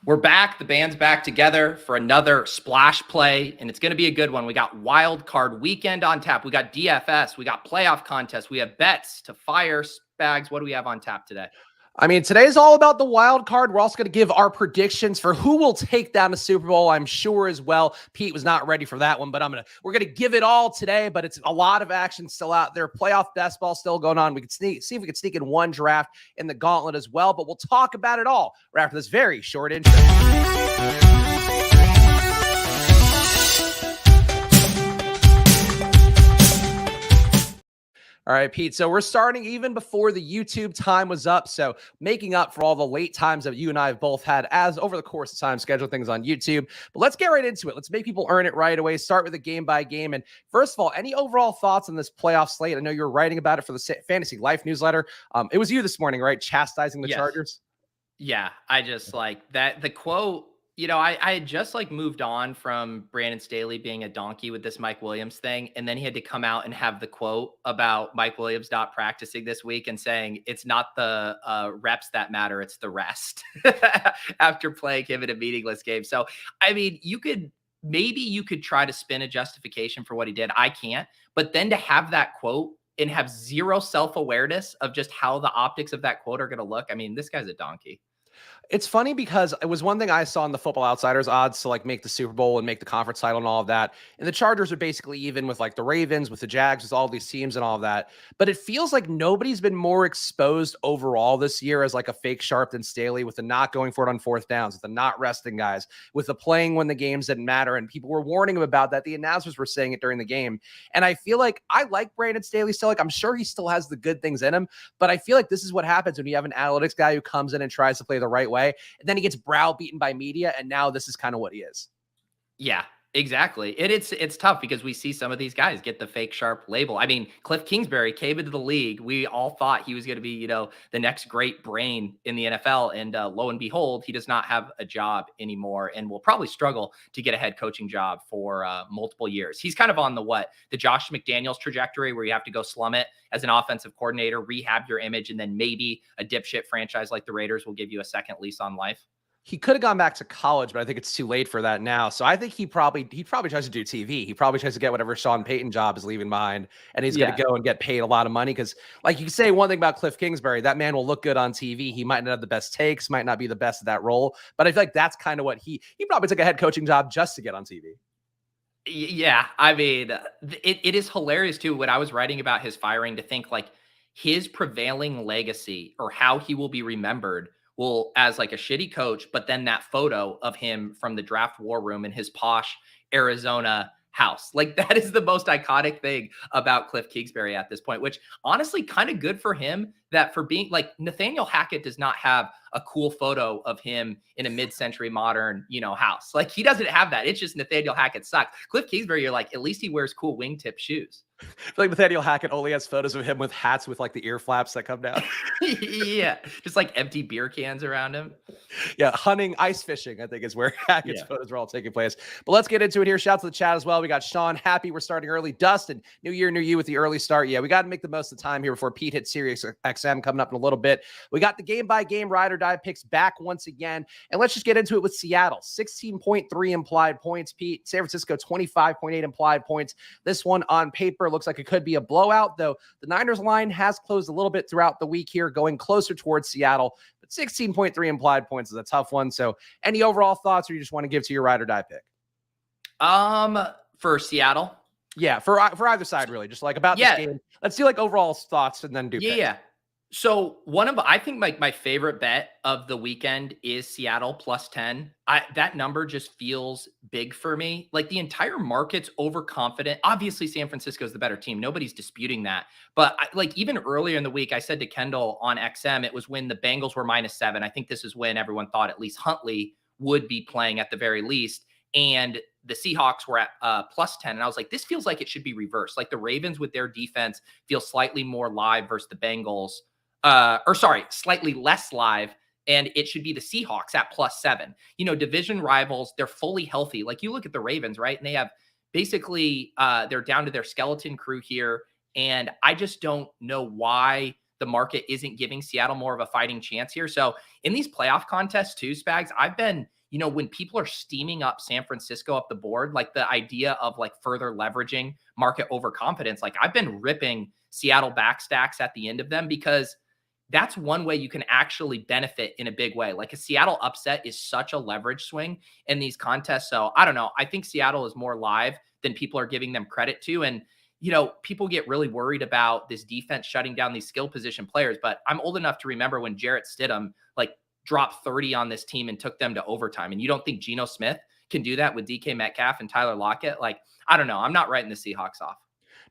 We're back. The band's back together for another splash play, and it's going to be a good one. We got wild card weekend on tap. We got DFS. We got playoff contests. We have bets to fire. Spags, what do we have on tap today? I mean, today's all about the wild card. We're also going to give our predictions for who will take down the Super Bowl, I'm sure, as well. Pete was not ready for that one, but we're going to give it all today, but it's a lot of action still out there. Playoff best ball still going on. We can see if we can sneak in one draft in the gauntlet as well, but we'll talk about it all right after this very short intro. All right, Pete. So we're starting even before the YouTube time was up. So making up for all the late times that you and I have both had as over the course of time, schedule things on YouTube. But let's get right into it. Let's make people earn it right away. Start with a game by game. And first of all, any overall thoughts on this playoff slate? I know you're writing about it for the Fantasy Life newsletter. It was you this morning, right? Chastising the Chargers. Yeah, I just like that. The quote, I had just moved on from Brandon Staley being a donkey with this Mike Williams thing. And then he had to come out and have the quote about Mike Williams not practicing this week and saying it's not the reps that matter, it's the rest after playing him in a meaningless game. So, I mean, you could try to spin a justification for what he did. I can't. But then to have that quote and have zero self-awareness of just how the optics of that quote are going to look. I mean, this guy's a donkey. It's funny because it was one thing I saw in the Football Outsiders odds to make the Super Bowl and make the conference title and all of that. And the Chargers are basically even with the Ravens, with the Jags, with all these teams and all of that. But it feels like nobody's been more exposed overall this year as a fake sharp than Staley, with the not going for it on fourth downs, with the not resting guys, with the playing when the games didn't matter. And people were warning him about that. The announcers were saying it during the game. And I feel like I like Brandon Staley still. I'm sure he still has the good things in him. But I feel like this is what happens when you have an analytics guy who comes in and tries to play the right way. And then he gets browbeaten by media, and now this is kind of what he is. Yeah, exactly. It's tough because we see some of these guys get the fake sharp label. I mean, Cliff Kingsbury came into the league. We all thought he was going to be, the next great brain in the NFL. And lo and behold, he does not have a job anymore and will probably struggle to get a head coaching job for multiple years. He's kind of on the Josh McDaniels trajectory where you have to go slum it as an offensive coordinator, rehab your image, and then maybe a dipshit franchise like the Raiders will give you a second lease on life. He could have gone back to college, but I think it's too late for that now. So I think he probably tries to do TV. He probably tries to get whatever Sean Payton job is leaving behind, and he's going to go and get paid a lot of money. Because, you can say one thing about Cliff Kingsbury, that man will look good on TV. He might not have the best takes, might not be the best at that role, but I feel like that's kind of what he probably took a head coaching job just to get on TV. Yeah, I mean, it is hilarious too when I was writing about his firing to think his prevailing legacy or how he will be remembered will as a shitty coach, but then that photo of him from the draft war room in his posh Arizona house. That is the most iconic thing about Cliff Kingsbury at this point, which honestly kind of good for him that for being Nathaniel Hackett does not have a cool photo of him in a mid-century modern, house. He doesn't have that. It's just Nathaniel Hackett sucks. Cliff Kingsbury, you're at least he wears cool wingtip shoes. I feel like Nathaniel Hackett only has photos of him with hats with the ear flaps that come down. Yeah, just empty beer cans around him. Yeah, hunting, ice fishing, I think is where Hackett's photos are all taking place. But let's get into it here. Shout out to the chat as well. We got Sean, happy we're starting early. Dustin, new year, new you with the early start. Yeah, we got to make the most of the time here before Pete hits Sirius XM coming up in a little bit. We got the game-by-game ride or die picks back once again. And let's just get into it with Seattle. 16.3 implied points, Pete. San Francisco, 25.8 implied points. This one on paper looks like it could be a blowout, though the Niners line has closed a little bit throughout the week here, going closer towards Seattle. But 16.3 implied points is a tough one. So any overall thoughts, or you just want to give to your ride or die pick? For Seattle? Yeah, for either side, really. Just about this game. Let's do overall thoughts and then do picks. Yeah. So I think my favorite bet of the weekend is Seattle plus 10. That number just feels big for me. The entire market's overconfident. Obviously, San Francisco is the better team. Nobody's disputing that. But even earlier in the week, I said to Kendall on XM, it was when the Bengals were -7. I think this is when everyone thought at least Huntley would be playing at the very least. And the Seahawks were at plus 10. And I was like, this feels like it should be reversed. The Ravens with their defense feel slightly more live versus the Bengals. Slightly less live, and it should be the Seahawks at +7. Division rivals, they're fully healthy. You look at the Ravens, right? And they have basically, they're down to their skeleton crew here. And I just don't know why the market isn't giving Seattle more of a fighting chance here. So in these playoff contests too, Spags, I've been, when people are steaming up San Francisco up the board, like the idea of like further leveraging market overconfidence, like I've been ripping Seattle backstacks at the end of them because that's one way you can actually benefit in a big way. Like a Seattle upset is such a leverage swing in these contests. So I don't know. I think Seattle is more live than people are giving them credit to. And, people get really worried about this defense shutting down these skill position players. But I'm old enough to remember when Jarrett Stidham like dropped 30 on this team and took them to overtime. And you don't think Geno Smith can do that with DK Metcalf and Tyler Lockett? Like, I don't know. I'm not writing the Seahawks off.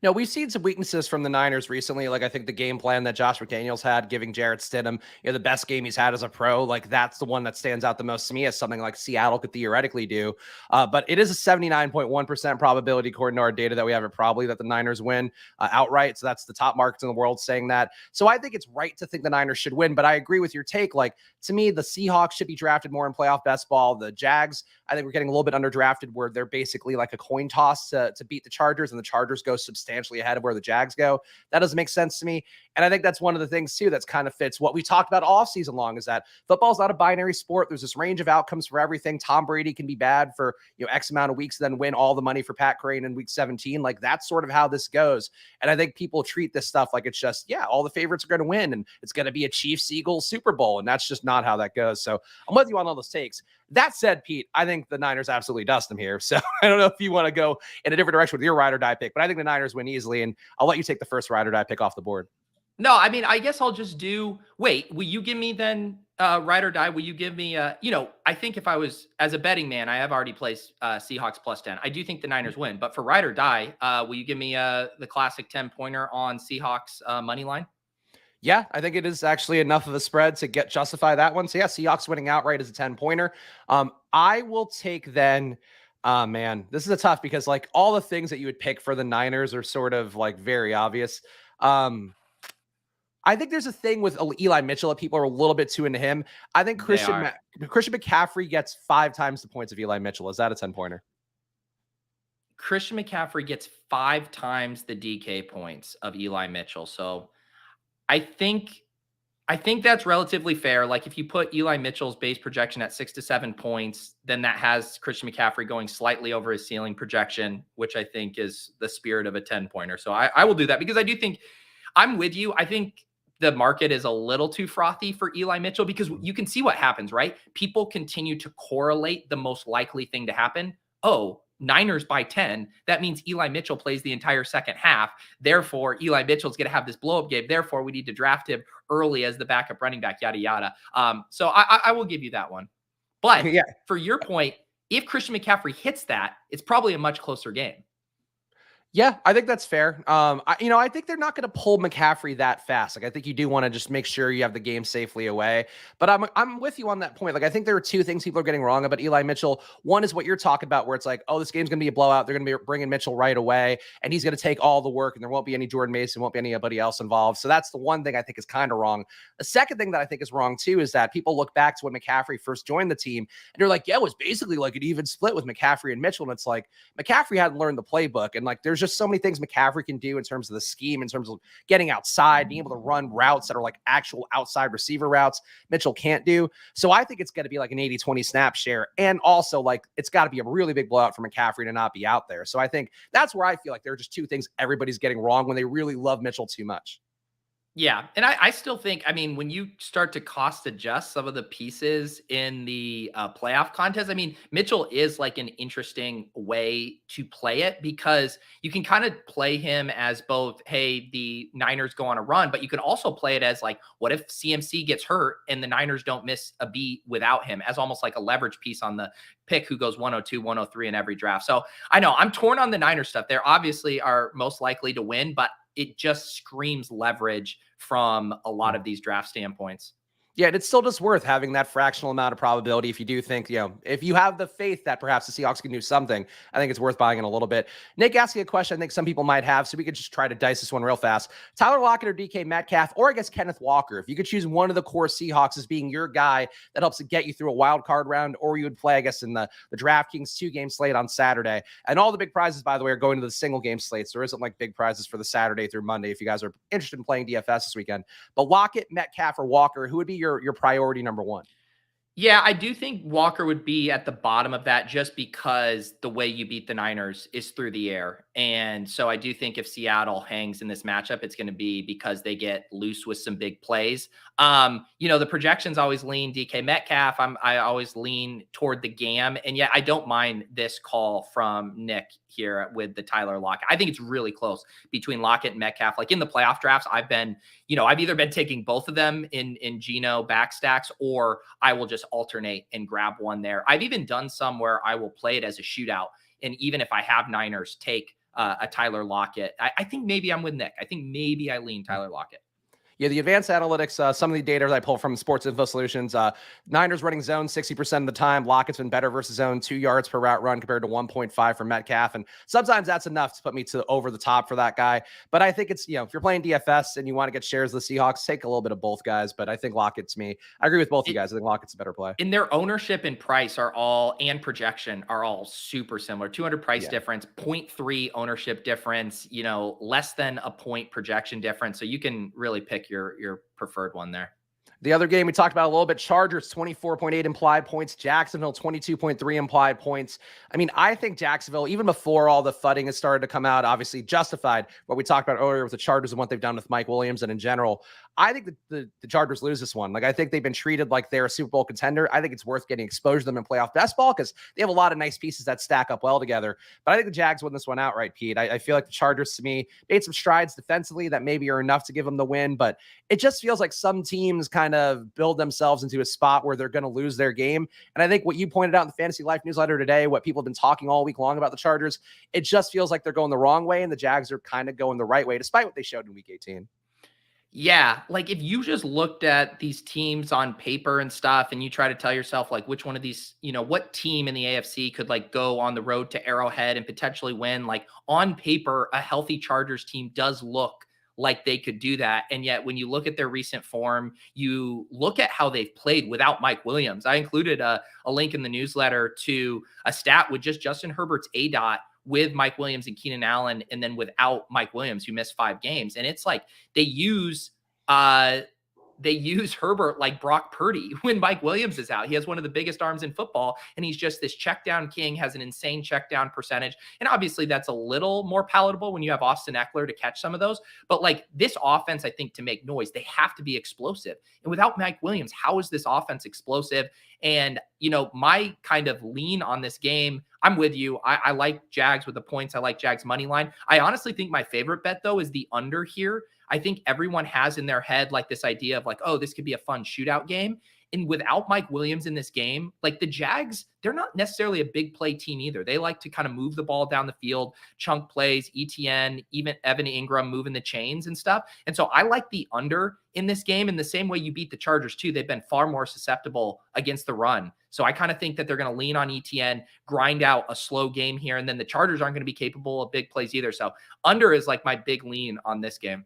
No, we've seen some weaknesses from the Niners recently. Like I think the game plan that Josh McDaniels had, giving Jarrett Stidham, the best game he's had as a pro, like that's the one that stands out the most to me as something like Seattle could theoretically do. But it is a 79.1% probability, according to our data that we have, it probably that the Niners win outright. So that's the top markets in the world saying that. So I think it's right to think the Niners should win. But I agree with your take. Like to me, the Seahawks should be drafted more in playoff best ball. The Jags, I think we're getting a little bit underdrafted where they're basically like a coin toss to beat the Chargers, and the Chargers go substantially ahead of where the Jags go. That doesn't make sense to me. And I think that's one of the things too that's kind of fits what we talked about all season long, is that football is not a binary sport. There's this range of outcomes for everything. Tom Brady can be bad for X amount of weeks, then win all the money for Pat Crane in week 17. Like that's sort of how this goes. And I think people treat this stuff like it's just, all the favorites are going to win and it's going to be a Chiefs-Eagles Super Bowl. And that's just not how that goes. So I'm with you on all those takes. That said, Pete, I think the Niners absolutely dust them here. So I don't know if you want to go in a different direction with your ride or die pick, but I think the Niners win easily. And I'll let you take the first ride or die pick off the board. No, I mean, I guess I'll just will you give me then ride or die? Will you give me, I think if I was as a betting man, I have already placed Seahawks plus 10. I do think the Niners win, but for ride or die, will you give me the classic 10 pointer on Seahawks money line? Yeah, I think it is actually enough of a spread to justify that one. So yeah, Seahawks winning outright is a 10 pointer. I will take then. Man, this is a tough because like all the things that you would pick for the Niners are sort of like very obvious. I think there's a thing with Eli Mitchell that people are a little bit too into him. I think Christian McCaffrey gets 5 times the points of Eli Mitchell. Is that a 10 pointer? Christian McCaffrey gets 5 times the DK points of Eli Mitchell. So I think that's relatively fair. Like if you put Eli Mitchell's base projection at 6 to 7 points, then that has Christian McCaffrey going slightly over his ceiling projection, which I think is the spirit of a 10 pointer. So I will do that because I do think I'm with you. I think the market is a little too frothy for Eli Mitchell because you can see what happens, right? People continue to correlate the most likely thing to happen. Oh, Niners by 10. That means Eli Mitchell plays the entire second half. Therefore, Eli Mitchell's going to have this blow-up game. Therefore, we need to draft him early as the backup running back, yada, yada. So I will give you that one. But for your point, if Christian McCaffrey hits that, it's probably a much closer game. Yeah, I think that's fair. I think they're not going to pull McCaffrey that fast. Like, I think you do want to just make sure you have the game safely away. But I'm with you on that point. Like, I think there are 2 things people are getting wrong about Eli Mitchell. One is what you're talking about, where it's like, oh, this game's going to be a blowout. They're going to be bringing Mitchell right away, and he's going to take all the work, and there won't be any Jordan Mason, won't be anybody else involved. So that's the one thing I think is kind of wrong. The second thing that I think is wrong too is that people look back to when McCaffrey first joined the team, and they're like, yeah, it was basically like an even split with McCaffrey and Mitchell. And it's like McCaffrey hadn't learned the playbook, and like there's just so many things McCaffrey can do in terms of the scheme, in terms of getting outside, being able to run routes that are like actual outside receiver routes Mitchell can't do. So I think it's going to be like an 80-20 snap share. And also like, it's got to be a really big blowout for McCaffrey to not be out there. So I think that's where I feel like there are just 2 things everybody's getting wrong when they really love Mitchell too much. Yeah. And I still think, I mean, when you start to cost adjust some of the pieces in the playoff contest, I mean, Mitchell is like an interesting way to play it because you can kind of play him as both, hey, the Niners go on a run, but you can also play it as like, what if CMC gets hurt and the Niners don't miss a beat without him, as almost like a leverage piece on the pick who goes 102, 103 in every draft. So I know I'm torn on the Niners stuff. They're obviously are most likely to win, but it just screams leverage from a lot of these draft standpoints. Yeah, and it's still just worth having that fractional amount of probability if you do think, if you have the faith that perhaps the Seahawks can do something, I think it's worth buying in a little bit. Nick asking a question I think some people might have, so we could just try to dice this one real fast. Tyler Lockett or DK Metcalf, or I guess Kenneth Walker. If you could choose one of the core Seahawks as being your guy that helps to get you through a wild card round, or you would play, I guess, in the DraftKings 2-game slate on Saturday. And all the big prizes, by the way, are going to the single game slate. So there isn't like big prizes for the Saturday through Monday if you guys are interested in playing DFS this weekend. But Lockett, Metcalf, or Walker, who would be your priority number one? Yeah, I do think Walker would be at the bottom of that just because the way you beat the Niners is through the air. And so I do think if Seattle hangs in this matchup, it's going to be because they get loose with some big plays. The projections always lean DK Metcalf. I always lean toward the GAM. And yet I don't mind this call from Nick here with the Tyler Lockett. I think it's really close between Lockett and Metcalf. Like in the playoff drafts, I've either been taking both of them in Geno backstacks, or I will just alternate and grab one there. I've even done some where I will play it as a shootout. And even if I have Niners take a Tyler Lockett, I think maybe I'm with Nick. I think maybe I lean Tyler Lockett. Yeah, the advanced analytics, some of the data that I pull from Sports Info Solutions, Niners running zone 60% of the time. Lockett's been better versus zone, 2 yards per route run compared to 1.5 for Metcalf. And sometimes that's enough to put me to over the top for that guy. But I think it's, if you're playing DFS and you want to get shares of the Seahawks, take a little bit of both guys. But I think Lockett's me. I agree with both you guys. I think Lockett's a better play. In their ownership and price and projection are all super similar. 200 price difference, 0.3 ownership difference, less than a point projection difference. So you can really pick your preferred one there. The other game we talked about a little bit, Chargers 24.8 implied points, Jacksonville 22.3 implied points. I mean, I think Jacksonville, even before all the fudding has started to come out, obviously justified what we talked about earlier with the Chargers and what they've done with Mike Williams and in general. I think the Chargers lose this one. Like, I think they've been treated like they're a Super Bowl contender. I think it's worth getting exposure to them in playoff best ball because they have a lot of nice pieces that stack up well together. But I think the Jags win this one outright, Pete. I feel like the Chargers, to me, made some strides defensively that maybe are enough to give them the win. But it just feels like some teams kind of build themselves into a spot where they're going to lose their game. And I think what you pointed out in the Fantasy Life newsletter today, what people have been talking all week long about the Chargers, it just feels like they're going the wrong way and the Jags are kind of going the right way, despite what they showed in Week 18. Yeah, like if you just looked at these teams on paper and stuff and you try to tell yourself like which one of these, what team in the AFC could like go on the road to Arrowhead and potentially win, like on paper, a healthy Chargers team does look like they could do that. And yet when you look at their recent form, you look at how they've played without Mike Williams. I included a link in the newsletter to a stat with just Justin Herbert's ADOT with Mike Williams and Keenan Allen, and then without Mike Williams, who missed 5 games. And it's like they use Herbert like Brock Purdy when Mike Williams is out. He has one of the biggest arms in football, and he's just this check down king, has an insane check down percentage. And obviously that's a little more palatable when you have Austin Eckler to catch some of those. But like this offense, I think to make noise, they have to be explosive. And without Mike Williams, how is this offense explosive? And, my kind of lean on this game, I'm with you. I like Jags with the points. I like Jags money line. I honestly think my favorite bet, though, is the under here. I think everyone has in their head like this idea of like, oh, this could be a fun shootout game. And without Mike Williams in this game, like the Jags, they're not necessarily a big play team either. They like to kind of move the ball down the field, chunk plays, ETN, even Evan Ingram moving the chains and stuff. And so I like the under in this game in the same way you beat the Chargers too. They've been far more susceptible against the run. So I kind of think that they're going to lean on ETN, grind out a slow game here. And then the Chargers aren't going to be capable of big plays either. So under is like my big lean on this game.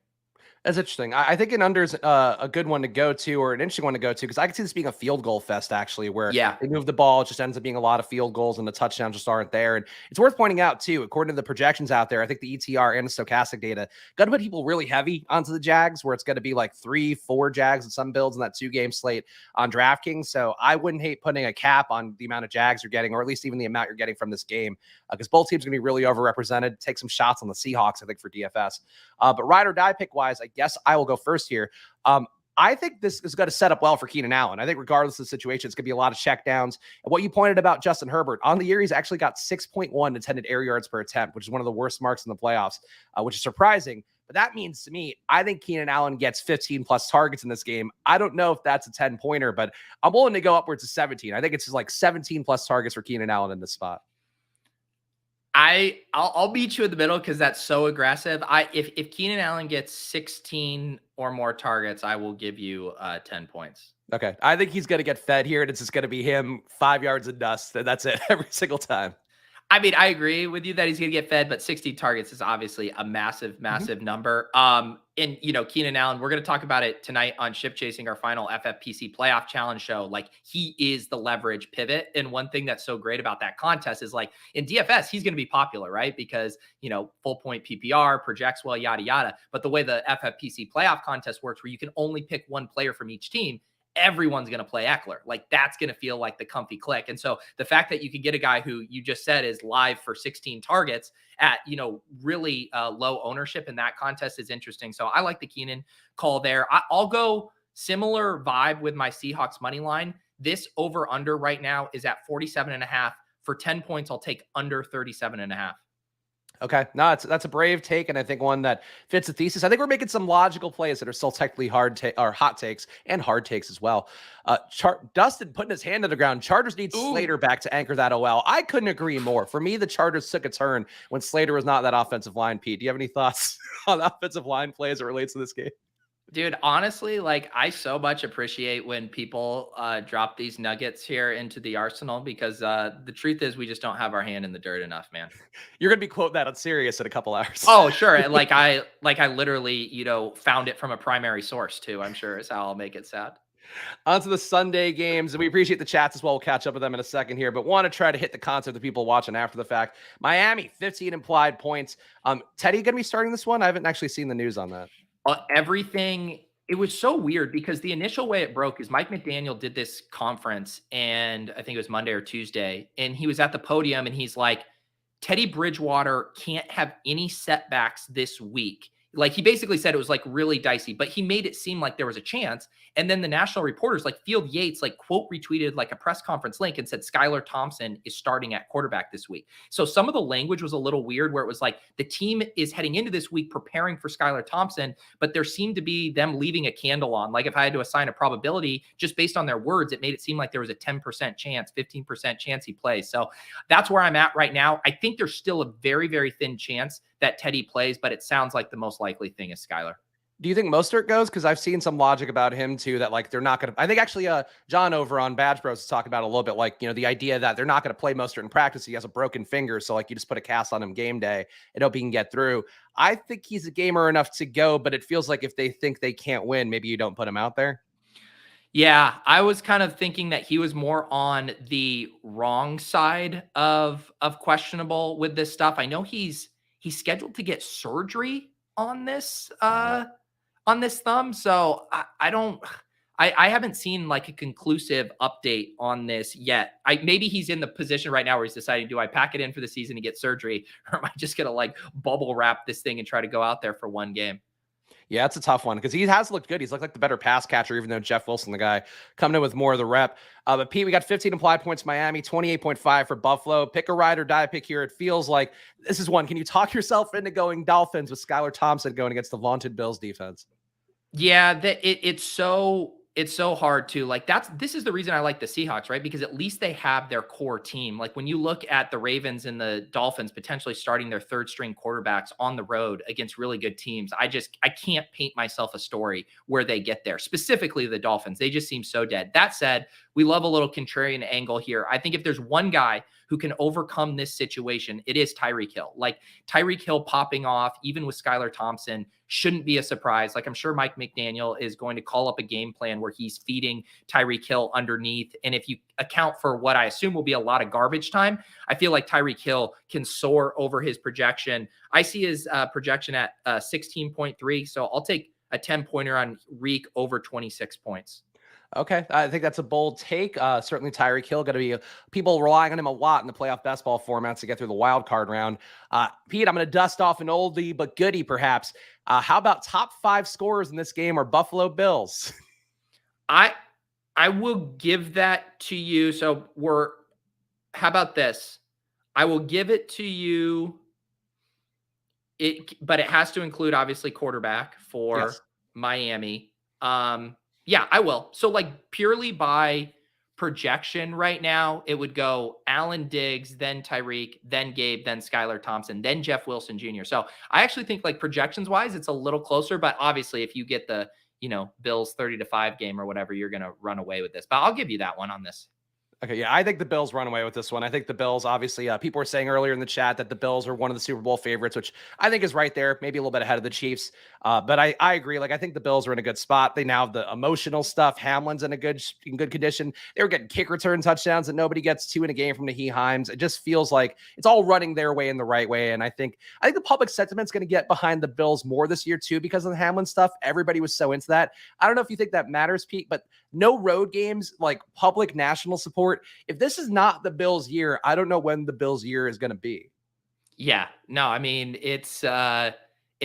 That's interesting. I think an under is a good one to go to, or an interesting one to go to, because I can see this being a field goal fest, actually, where they move the ball. It just ends up being a lot of field goals, and the touchdowns just aren't there. And it's worth pointing out, too, according to the projections out there, I think the ETR and the stochastic data got to put people really heavy onto the Jags, where it's going to be like 3-4 Jags in some builds in that 2-game slate on DraftKings. So I wouldn't hate putting a cap on the amount of Jags you're getting, or at least even the amount you're getting from this game, because both teams are going to be really overrepresented. Take some shots on the Seahawks, I think, for DFS. But ride or die pick-wise, I guess I will go first here. I think this is going to set up well for Keenan Allen. I think regardless of the situation, it's going to be a lot of checkdowns. And what you pointed about Justin Herbert, on the year, he's actually got 6.1 intended air yards per attempt, which is one of the worst marks in the playoffs, which is surprising. But that means to me, I think Keenan Allen gets 15-plus targets in this game. I don't know if that's a 10-pointer, but I'm willing to go upwards to 17. I think it's like 17-plus targets for Keenan Allen in this spot. I'll beat you in the middle because that's so aggressive. If Keenan Allen gets 16 or more targets, I will give you 10 points. Okay. I think he's going to get fed here, and it's just going to be him 5 yards of dust, and that's it every single time. I mean, I agree with you that he's going to get fed, but 60 targets is obviously a massive, Mhm. massive number. And Keenan Allen, we're going to talk about it tonight on Ship Chasing, our final FFPC playoff challenge show. Like, he is the leverage pivot. And one thing that's so great about that contest is, like, in DFS, he's going to be popular, right? Because, full point PPR, projects well, yada, yada. But the way the FFPC playoff contest works, where you can only pick one player from each team, everyone's going to play Eckler. Like, that's going to feel like the comfy click. And so the fact that you can get a guy who you just said is live for 16 targets at, really low ownership in that contest is interesting. So I like the Keenan call there. I'll go similar vibe with my Seahawks money line. This over under right now is at 47.5. For 10 points, I'll take under 37.5. Okay. No, that's a brave take, and I think one that fits the thesis. I think we're making some logical plays that are still technically or hot takes and hard takes as well. Dustin putting his hand on the ground. Chargers need Slater back to anchor that OL. I couldn't agree more. For me, the Chargers took a turn when Slater was not that offensive line. Pete, do you have any thoughts on offensive line play as it relates to this game? Dude, honestly, like, I so much appreciate when people drop these nuggets here into the arsenal because the truth is we just don't have our hand in the dirt enough, man. You're gonna be quoting that on Sirius in a couple hours. Oh, sure. And like I literally, found it from a primary source too, I'm sure is how I'll make it sound. On to the Sunday games, and we appreciate the chats as well. We'll catch up with them in a second here, but want to try to hit the concert of the people watching after the fact. Miami, 15 implied points. Teddy going to be starting this one? I haven't actually seen the news on that. Everything, it was so weird because the initial way it broke is Mike McDaniel did this conference, and I think it was Monday or Tuesday, and he was at the podium and he's like, Teddy Bridgewater can't have any setbacks this week. Like, he basically said it was like really dicey, but he made it seem like there was a chance. And then the national reporters, like Field Yates, like quote retweeted like a press conference link and said Skylar Thompson is starting at quarterback this week. So some of the language was a little weird where it was like the team is heading into this week preparing for Skylar Thompson, but there seemed to be them leaving a candle on. Like, if I had to assign a probability just based on their words, it made it seem like there was a 10% chance, 15% chance he plays. So that's where I'm at right now. I think there's still a very, very thin chance that Teddy plays, but it sounds like the most likely thing is Skylar. Do you think Mostert goes? Because I've seen some logic about him too, that like they're not going to. I think actually, John over on Badge Bros is talking about a little bit, like, the idea that they're not going to play Mostert in practice. He has a broken finger, so like you just put a cast on him game day and hope he can get through. I think he's a gamer enough to go, but it feels like if they think they can't win, maybe you don't put him out there. Yeah, I was kind of thinking that he was more on the wrong side of questionable with this stuff. I know he's scheduled to get surgery on this thumb. So I don't I haven't seen like a conclusive update on this yet. Maybe he's in the position right now where he's deciding, do I pack it in for the season to get surgery, or am I just gonna like bubble wrap this thing and try to go out there for one game? Yeah, it's a tough one because he has looked good. He's looked like the better pass catcher, even though Jeff Wilson, the guy, coming in with more of the rep. But Pete, we got 15 implied points, Miami, 28.5 for Buffalo. Pick a ride or die pick here. It feels like this is one. Can you talk yourself into going Dolphins with Skylar Thompson going against the vaunted Bills defense? Yeah, it's so hard to like. This is the reason I like the Seahawks, right? Because at least they have their core team. Like, when you look at the Ravens and the Dolphins potentially starting their third string quarterbacks on the road against really good teams, I can't paint myself a story where they get there. Specifically the Dolphins, they just seem so dead. That said, we love a little contrarian angle here. I think if there's one guy who can overcome this situation, it is Tyreek Hill. Like, Tyreek Hill popping off, even with Skylar Thompson, shouldn't be a surprise. Like, I'm sure Mike McDaniel is going to call up a game plan where he's feeding Tyreek Hill underneath. And if you account for what I assume will be a lot of garbage time, I feel like Tyreek Hill can soar over his projection. I see his projection at 16.3. So I'll take a 10-pointer on Reek over 26 points. Okay, I think that's a bold take. Certainly Tyreek Hill going to be people relying on him a lot in the playoff best ball formats to get through the wild card round. Pete, I'm going to dust off an oldie but goodie perhaps. How about top 5 scorers in this game are Buffalo Bills? I will give that to you. So how about this? I will give it to you. But it has to include obviously quarterback for Yes. Miami. Yeah, I will. So like purely by projection right now, it would go Alan Diggs, then Tyreek, then Gabe, then Skylar Thompson, then Jeff Wilson Jr. So I actually think like projections wise, it's a little closer, but obviously if you get the, Bills 30-5 game or whatever, you're going to run away with this, but I'll give you that one on this. Okay, yeah, I think the Bills run away with this one. I think the Bills, obviously, people were saying earlier in the chat that the Bills are one of the Super Bowl favorites, which I think is right there, maybe a little bit ahead of the Chiefs. But I agree. Like, I think the Bills are in a good spot. They now have the emotional stuff. Hamlin's in good condition. They were getting kick return touchdowns that nobody gets to in a game from Naheem Hines. It just feels like it's all running their way in the right way. And I think the public sentiment's going to get behind the Bills more this year too because of the Hamlin stuff. Everybody was so into that. I don't know if you think that matters, Pete, but no road games, like public national support. If this is not the Bills' year, I don't know when the Bills' year is going to be. Yeah, no, I mean, it's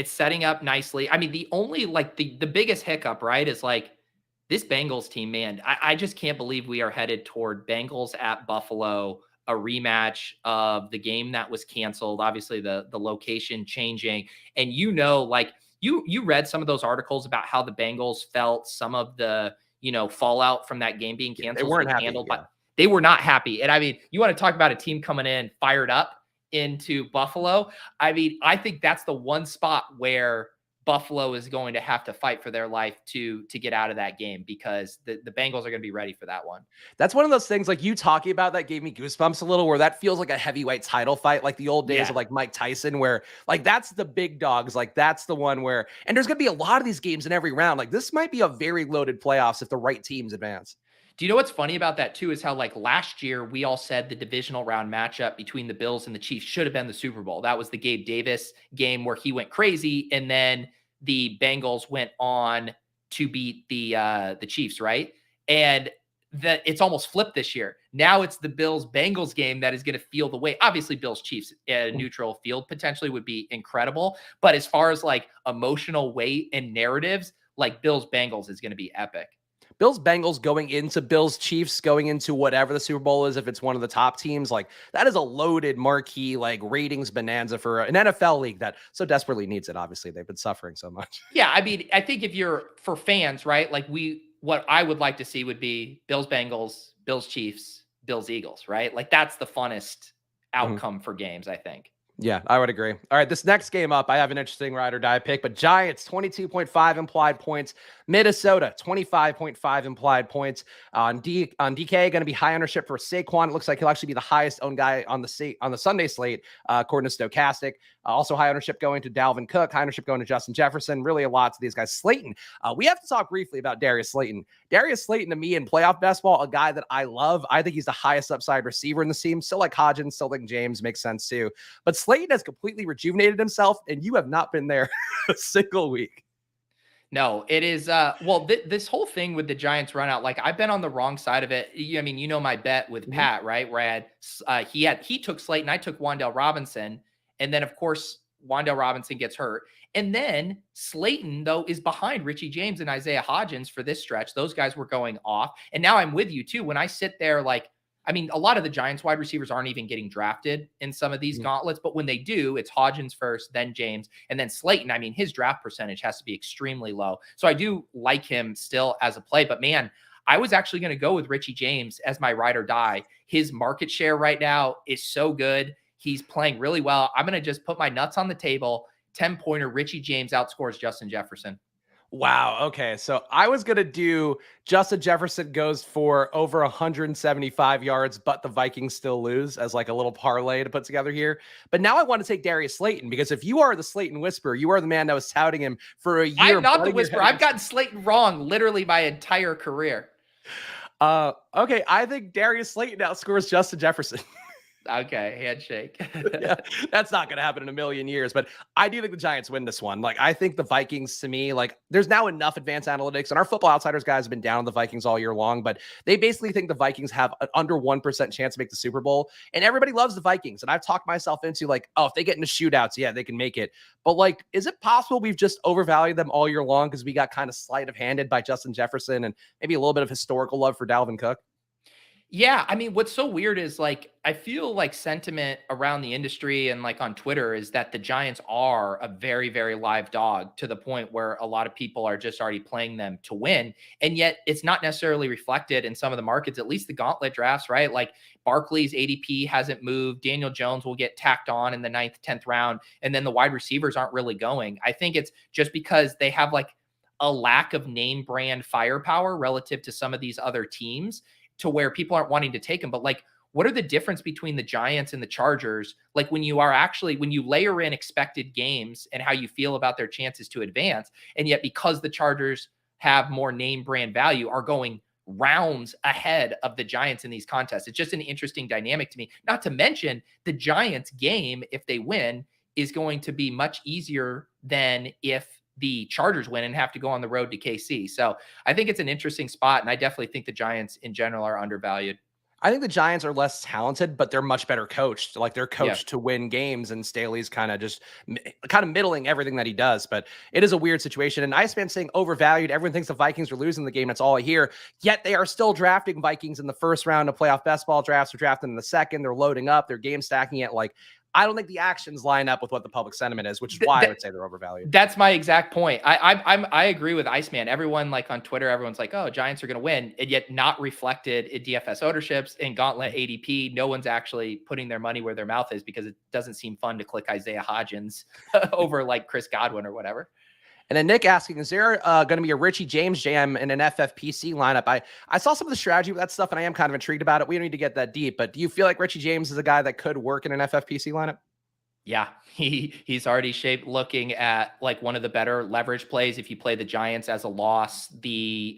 setting up nicely. I mean, the only like the biggest hiccup, right, is like this Bengals team, man. I just can't believe we are headed toward Bengals at Buffalo, a rematch of the game that was canceled. Obviously, the location changing, and like you read some of those articles about how the Bengals felt some of the fallout from that game being canceled. They weren't happy. Handled by, they were not happy. And I mean, you want to talk about a team coming in fired up into Buffalo. I mean, I think that's the one spot where Buffalo is going to have to fight for their life to get out of that game because the Bengals are going to be ready for that one. That's one of those things like you talking about that gave me goosebumps a little, where that feels like a heavyweight title fight, like the old days of like Mike Tyson, where like that's the big dogs. Like that's the one where, and there's going to be a lot of these games in every round. Like this might be a very loaded playoffs if the right teams advance. Do you know what's funny about that too is how like last year we all said the divisional round matchup between the Bills and the Chiefs should have been the Super Bowl. That was the Gabe Davis game where he went crazy, and then the Bengals went on to beat the Chiefs, right? And that it's almost flipped this year. Now it's the Bills Bengals game that is going to feel the weight. Obviously, Bills Chiefs at a neutral field potentially would be incredible, but as far as like emotional weight and narratives, like Bills Bengals is going to be epic. Bills Bengals going into Bills Chiefs going into whatever the Super Bowl is, if it's one of the top teams, like that is a loaded marquee like ratings bonanza for an NFL league that so desperately needs it. Obviously, they've been suffering so much. Yeah, I mean, I think if you're for fans, right? Like what I would like to see would be Bills Bengals, Bills Chiefs, Bills Eagles, right? Like that's the funnest outcome for games, I think. Yeah, I would agree. All right, this next game up, I have an interesting ride or die pick, but Giants, 22.5 implied points. Minnesota, 25.5 implied points. On DK, going to be high ownership for Saquon. It looks like he'll actually be the highest owned guy on the Sunday slate, according to Stochastic. Also high ownership going to Dalvin Cook, high ownership going to Justin Jefferson. Really a lot to these guys. Slayton, we have to talk briefly about Darius Slayton. Darius Slayton, to me, in playoff basketball, a guy that I love. I think he's the highest upside receiver in the team. Still like Hodgins, still like James, makes sense too. But Slayton has completely rejuvenated himself, and you have not been there a single week. No, it is. This whole thing with the Giants run out, like I've been on the wrong side of it. I mean, my bet with Pat, right? Where he took Slayton, I took Wan'Dale Robinson, and then of course Wan'Dale Robinson gets hurt, and then Slayton though is behind Richie James and Isaiah Hodgins for this stretch. Those guys were going off, and now I'm with you too. When I sit there, like, I mean, a lot of the Giants wide receivers aren't even getting drafted in some of these gauntlets, but when they do, it's Hodgins first, then James, and then Slayton. I mean, his draft percentage has to be extremely low. So I do like him still as a play, but man, I was actually going to go with Richie James as my ride or die. His market share right now is so good. He's playing really well. I'm going to just put my nuts on the table. 10-pointer Richie James outscores Justin Jefferson. Wow. Okay. So I was going to do Justin Jefferson goes for over 175 yards, but the Vikings still lose as like a little parlay to put together here. But now I want to take Darius Slayton, because if you are the Slayton whisperer, you are the man that was touting him for a year. I'm not the whisperer. I've gotten Slayton wrong literally my entire career. Okay. I think Darius Slayton outscores Justin Jefferson. Okay, handshake. Yeah, that's not going to happen in a million years, but I do think the Giants win this one. Like, I think the Vikings, to me, like, there's now enough advanced analytics, and our Football Outsiders guys have been down on the Vikings all year long, but they basically think the Vikings have an under 1% chance to make the Super Bowl, and everybody loves the Vikings, and I've talked myself into, like, oh, if they get into shootouts, yeah, they can make it, but, like, is it possible we've just overvalued them all year long because we got kind of sleight of handed by Justin Jefferson and maybe a little bit of historical love for Dalvin Cook? Yeah, I mean, what's so weird is like I feel like sentiment around the industry and like on Twitter is that the Giants are a very, very live dog to the point where a lot of people are just already playing them to win. And yet it's not necessarily reflected in some of the markets, at least the gauntlet drafts, right? Like Barkley's ADP hasn't moved. Daniel Jones will get tacked on in the ninth, 10th round. And then the wide receivers aren't really going. I think it's just because they have like a lack of name brand firepower relative to some of these other teams to where people aren't wanting to take them. But like, what are the difference between the Giants and the Chargers? Like when you are actually, when you layer in expected games and how you feel about their chances to advance, and yet because the Chargers have more name brand value, are going rounds ahead of the Giants in these contests. It's just an interesting dynamic to me. Not to mention the Giants game, if they win, is going to be much easier than if the Chargers win and have to go on the road to KC. So I think it's an interesting spot. And I definitely think the Giants in general are undervalued. I think the Giants are less talented, but they're much better coached. Like they're Yeah. coached to win games, and Staley's kind of just kind of middling everything that he does. But it is a weird situation. And Iceman saying overvalued. Everyone thinks the Vikings are losing the game. That's all I hear. Yet they are still drafting Vikings in the first round of playoff best ball drafts. They're drafting in the second. They're loading up. They're game stacking it. Like I don't think the actions line up with what the public sentiment is, which is why I would say they're overvalued. That's my exact point. I agree with Iceman. Everyone like on Twitter, everyone's like, "Oh, Giants are going to win," and yet not reflected in DFS ownerships in Gauntlet ADP. No one's actually putting their money where their mouth is because it doesn't seem fun to click Isaiah Hodgins over like Chris Godwin or whatever. And then Nick asking, is there going to be a Richie James jam in an FFPC lineup? I saw some of the strategy with that stuff, and I am kind of intrigued about it. We don't need to get that deep, but do you feel like Richie James is a guy that could work in an FFPC lineup? Yeah, he's already shaped looking at like one of the better leverage plays. If you play the Giants as a loss, the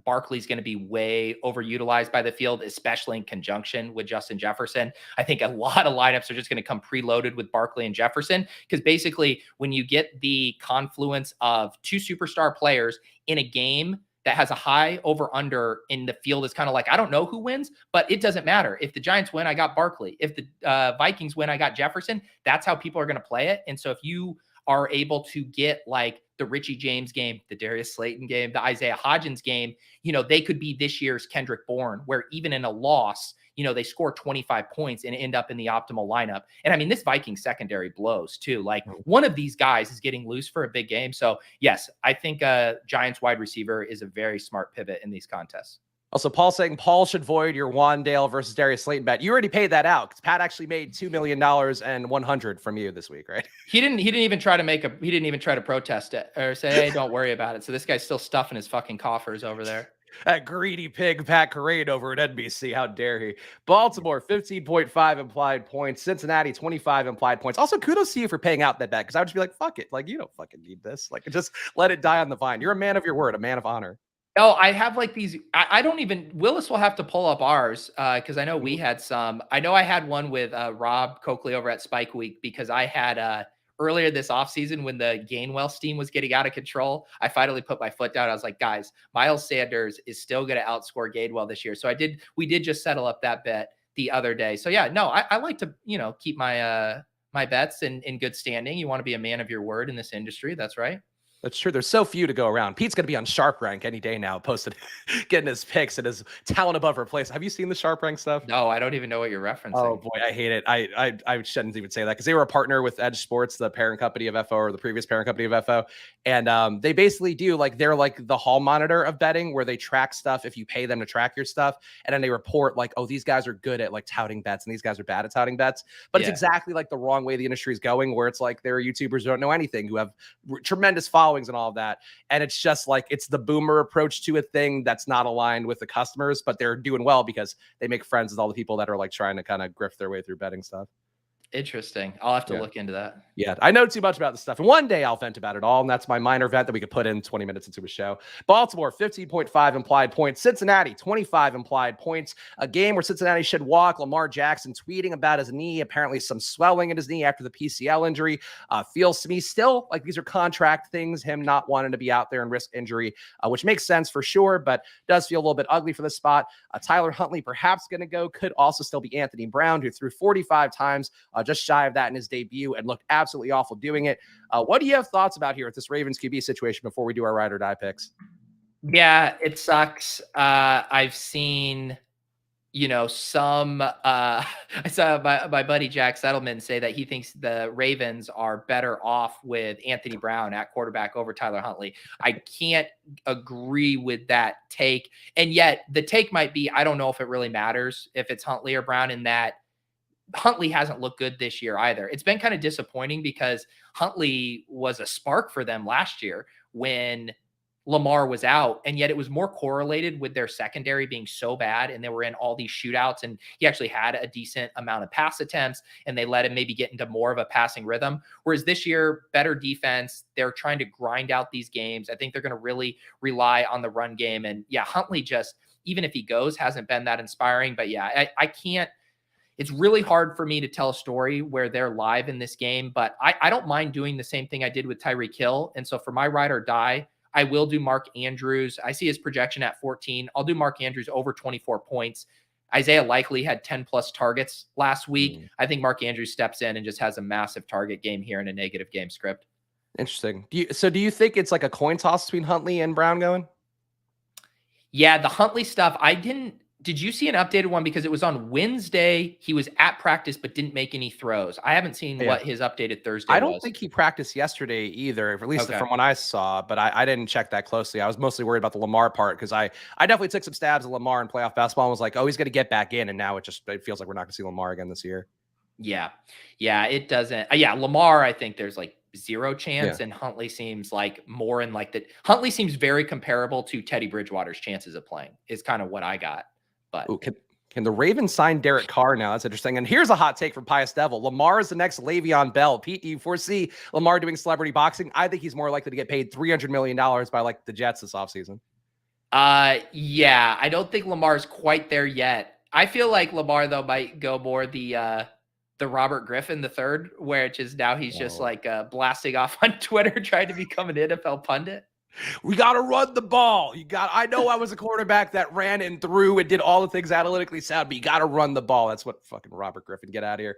Barkley's going to be way overutilized by the field, especially in conjunction with Justin Jefferson. I think a lot of lineups are just going to come preloaded with Barkley and Jefferson because basically when you get the confluence of two superstar players in a game that has a high over under in the field is kind of like, I don't know who wins, but it doesn't matter. If the Giants win, I got Barkley. If the Vikings win, I got Jefferson. That's how people are going to play it. And so if you are able to get like the Richie James game, the Darius Slayton game, the Isaiah Hodgins game, they could be this year's Kendrick Bourne, where even in a loss, they score 25 points and end up in the optimal lineup. And I mean, this Viking secondary blows too. Like one of these guys is getting loose for a big game. So yes, I think Giants wide receiver is a very smart pivot in these contests. Also, Paul saying Paul should void your Wandale versus Darius Slayton bet. You already paid that out because Pat actually made $2 million and 100 from you this week, right? He didn't even try to protest it or say, hey, don't worry about it. So this guy's still stuffing his fucking coffers over there. That greedy pig, Pat Carade over at NBC. How dare he? Baltimore, 15.5 implied points. Cincinnati, 25 implied points. Also, kudos to you for paying out that bet because I would just be like, fuck it. Like, you don't fucking need this. Like, just let it die on the vine. You're a man of your word, a man of honor. Oh, I have like these. I don't even. Willis will have to pull up ours because I know we had some. I know I had one with Rob Coakley over at Spike Week because I had earlier this offseason when the Gainwell steam was getting out of control. I finally put my foot down. I was like, guys, Miles Sanders is still going to outscore Gainwell this year. So we did just settle up that bet the other day. So yeah, no, I like to, keep my my bets in good standing. You want to be a man of your word in this industry. That's right. That's true. There's so few to go around. Pete's going to be on Sharp Rank any day now, posted, getting his picks and his talent above replace. Have you seen the Sharp Rank stuff? No, I don't even know what you're referencing. Oh boy, I hate it. I shouldn't even say that because they were a partner with Edge Sports, the parent company of FO or the previous parent company of FO. And they basically do they're like the hall monitor of betting where they track stuff if you pay them to track your stuff. And then they report like, oh, these guys are good at like touting bets and these guys are bad at touting bets. But it's exactly like the wrong way the industry is going where it's like there are YouTubers who don't know anything, who have tremendous followings and all of that. And it's just like, it's the boomer approach to a thing that's not aligned with the customers, but they're doing well because they make friends with all the people that are like trying to kind of grift their way through betting stuff. Interesting. I'll have to look into that. Yeah, I know too much about this stuff. And one day I'll vent about it all. And that's my minor vent that we could put in 20 minutes into a show. Baltimore, 15.5 implied points. Cincinnati, 25 implied points. A game where Cincinnati should walk. Lamar Jackson tweeting about his knee. Apparently some swelling in his knee after the PCL injury. Feels to me still like these are contract things, him not wanting to be out there and risk injury, which makes sense for sure, but does feel a little bit ugly for this spot. Tyler Huntley perhaps going to go. Could also still be Anthony Brown, who threw 45 times, just shy of that in his debut and looked absolutely awful doing it. What do you have thoughts about here with this Ravens QB situation before we do our ride or die picks? Yeah, it sucks. I've seen some I saw my buddy Jack Settleman say that he thinks the Ravens are better off with Anthony Brown at quarterback over Tyler Huntley. I can't agree with that take. And yet the take might be, I don't know if it really matters if it's Huntley or Brown, in that Huntley hasn't looked good this year either. It's been kind of disappointing because Huntley was a spark for them last year when Lamar was out, and yet it was more correlated with their secondary being so bad, and they were in all these shootouts, and he actually had a decent amount of pass attempts, and they let him maybe get into more of a passing rhythm. Whereas this year, better defense, they're trying to grind out these games. I think they're going to really rely on the run game. And yeah, Huntley just, even if he goes, hasn't been that inspiring. But yeah, I can't, it's really hard for me to tell a story where they're live in this game, but I don't mind doing the same thing I did with Tyreek Hill. And so for my ride or die, I will do Mark Andrews. I see his projection at 14. I'll do Mark Andrews over 24 points. Isaiah Likely had 10 plus targets last week. I think Mark Andrews steps in and just has a massive target game here in a negative game script. Interesting. Do you think it's like a coin toss between Huntley and Brown going? Yeah, the Huntley stuff, did you see an updated one? Because it was on Wednesday. He was at practice, but didn't make any throws. I haven't seen what his updated Thursday was. I don't think he practiced yesterday either, at least from what I saw, but I didn't check that closely. I was mostly worried about the Lamar part because I definitely took some stabs at Lamar in playoff basketball and was like, oh, he's going to get back in. And now it feels like we're not going to see Lamar again this year. Yeah. Yeah, it doesn't. Yeah, Lamar, I think there's like zero chance. And Huntley seems like more in like the Huntley seems very comparable to Teddy Bridgewater's chances of playing, is kind of what I got. But ooh, can the Ravens sign Derek Carr now? That's interesting. And here's a hot take from Pius Devil. Lamar is the next Le'Veon Bell. Pete, do you foresee Lamar doing celebrity boxing? I think he's more likely to get paid $300 million by like the Jets this offseason. Yeah, I don't think Lamar's quite there yet. I feel like Lamar, though, might go more the Robert Griffin III, which is now he's just like blasting off on Twitter, trying to become an NFL pundit. We got to run the ball. I know I was a quarterback that ran and threw and did all the things analytically sound, but you got to run the ball. That's what fucking Robert Griffin, get out of here.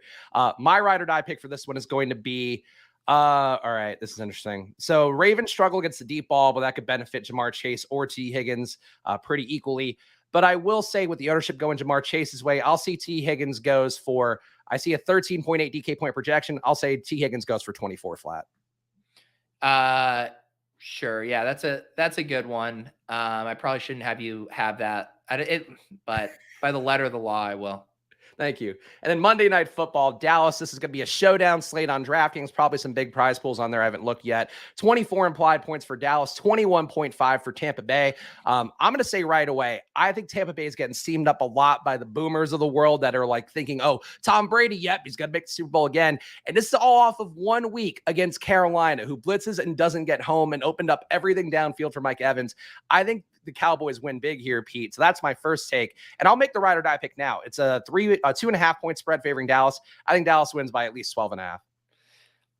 My ride or die pick for this one is going to be, all right, this is interesting. So Ravens struggle against the deep ball, but that could benefit Jamar Chase or T. Higgins pretty equally. But I will say with the ownership going Jamar Chase's way, I'll see T. Higgins goes for, I see a 13.8 DK point projection. I'll say T. Higgins goes for 24 flat. Sure. Yeah, that's a good one. I probably shouldn't have you have that, but by the letter of the law, I will. Thank you. And then Monday Night Football, Dallas. This is going to be a showdown slate on DraftKings. Probably some big prize pools on there. I haven't looked yet. 24 implied points for Dallas, 21.5 for Tampa Bay. I'm going to say right away, I think Tampa Bay is getting steamed up a lot by the boomers of the world that are like thinking, oh, Tom Brady, yep, he's going to make the Super Bowl again. And this is all off of 1 week against Carolina, who blitzes and doesn't get home and opened up everything downfield for Mike Evans. I think the Cowboys win big here, Pete. So that's my first take. And I'll make the ride or die pick now. It's a 2.5 point spread favoring Dallas. I think Dallas wins by at least 12.5.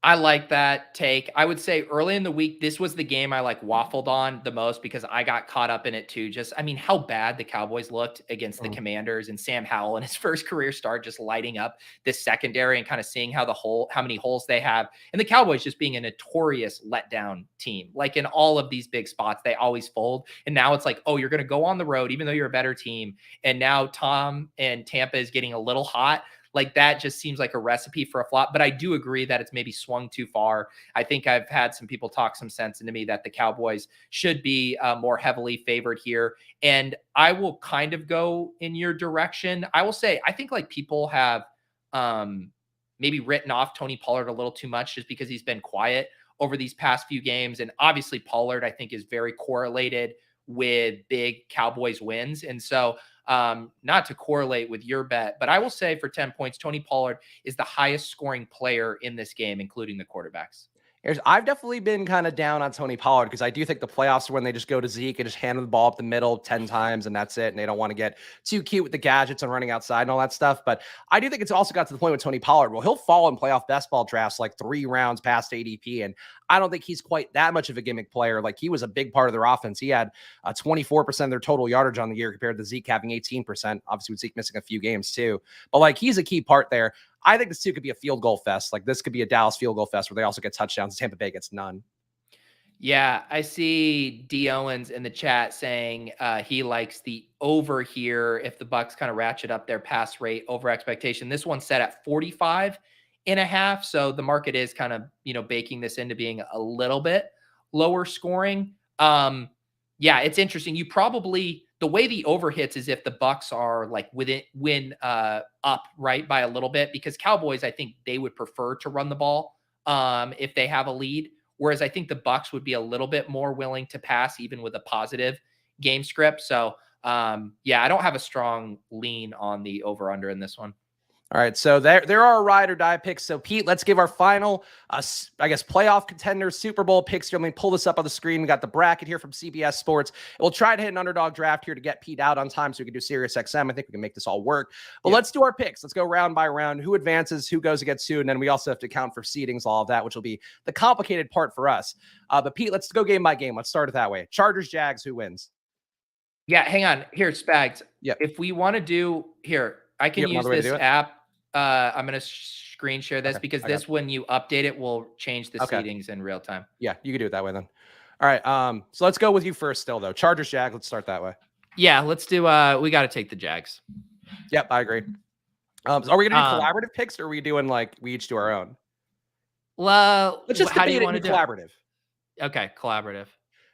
I like that take. I would say early in the week, this was the game I like waffled on the most because I got caught up in it too. Just, I mean, how bad the Cowboys looked against the Commanders, and Sam Howell in his first career start, just lighting up this secondary and kind of seeing how many holes they have. And the Cowboys just being a notorious letdown team. Like in all of these big spots, they always fold. And now it's like, oh, you're going to go on the road, even though you're a better team. And now Tom and Tampa is getting a little hot. Like that just seems like a recipe for a flop, but I do agree that it's maybe swung too far. I think I've had some people talk some sense into me that the Cowboys should be more heavily favored here. And I will kind of go in your direction. I will say, I think like people have maybe written off Tony Pollard a little too much just because he's been quiet over these past few games. And obviously Pollard, I think, is very correlated with big Cowboys wins. And so not to correlate with your bet, but I will say for 10 points, Tony Pollard is the highest scoring player in this game, including the quarterbacks. I've definitely been kind of down on Tony Pollard because I do think the playoffs are when they just go to Zeke and just hand him the ball up the middle 10 times and that's it. And they don't want to get too cute with the gadgets and running outside and all that stuff. But I do think it's also got to the point with Tony Pollard. Well, he'll fall in playoff best ball drafts like 3 rounds past ADP. And I don't think he's quite that much of a gimmick player. Like he was a big part of their offense. He had 24% of their total yardage on the year compared to Zeke having 18%. Obviously with Zeke missing a few games too. But like he's a key part there. I think this too could be a field goal fest. Like this could be a Dallas field goal fest where they also get touchdowns. Tampa Bay gets none. Yeah, I see D Owens in the chat saying he likes the over here if the Bucks kind of ratchet up their pass rate over expectation. This one's set at 45.5. So the market is kind of, baking this into being a little bit lower scoring. Yeah, it's interesting. You probably the way the over hits is if the Bucks are like win up right by a little bit, because Cowboys, I think they would prefer to run the ball if they have a lead. Whereas I think the Bucks would be a little bit more willing to pass even with a positive game script. So yeah, I don't have a strong lean on the over under in this one. All right, so there are ride or die picks. So Pete, let's give our final, I guess, playoff contenders, Super Bowl picks here. Let me pull this up on the screen. We got the bracket here from CBS Sports. We'll try to hit an underdog draft here to get Pete out on time so we can do Sirius XM. I think we can make this all work. But let's do our picks. Let's go round by round. Who advances, who goes against who, and then we also have to count for seedings, all of that, which will be the complicated part for us. But Pete, let's go game by game. Let's start it that way. Chargers-Jags, who wins? Yeah, hang on. Here, Spags. Yeah. If we want to do here, I can use this app. I'm going to screen share this because this, when you update it, will change the seedings in real time. Yeah, you can do it that way then. All right. So let's go with you first still, though. Chargers-Jags, let's start that way. Yeah, let's do we got to take the Jags. Yep, I agree. So are we going to do collaborative picks, or are we doing like we each do our own? Well, let's just how do you want to do collaborative? Okay, collaborative.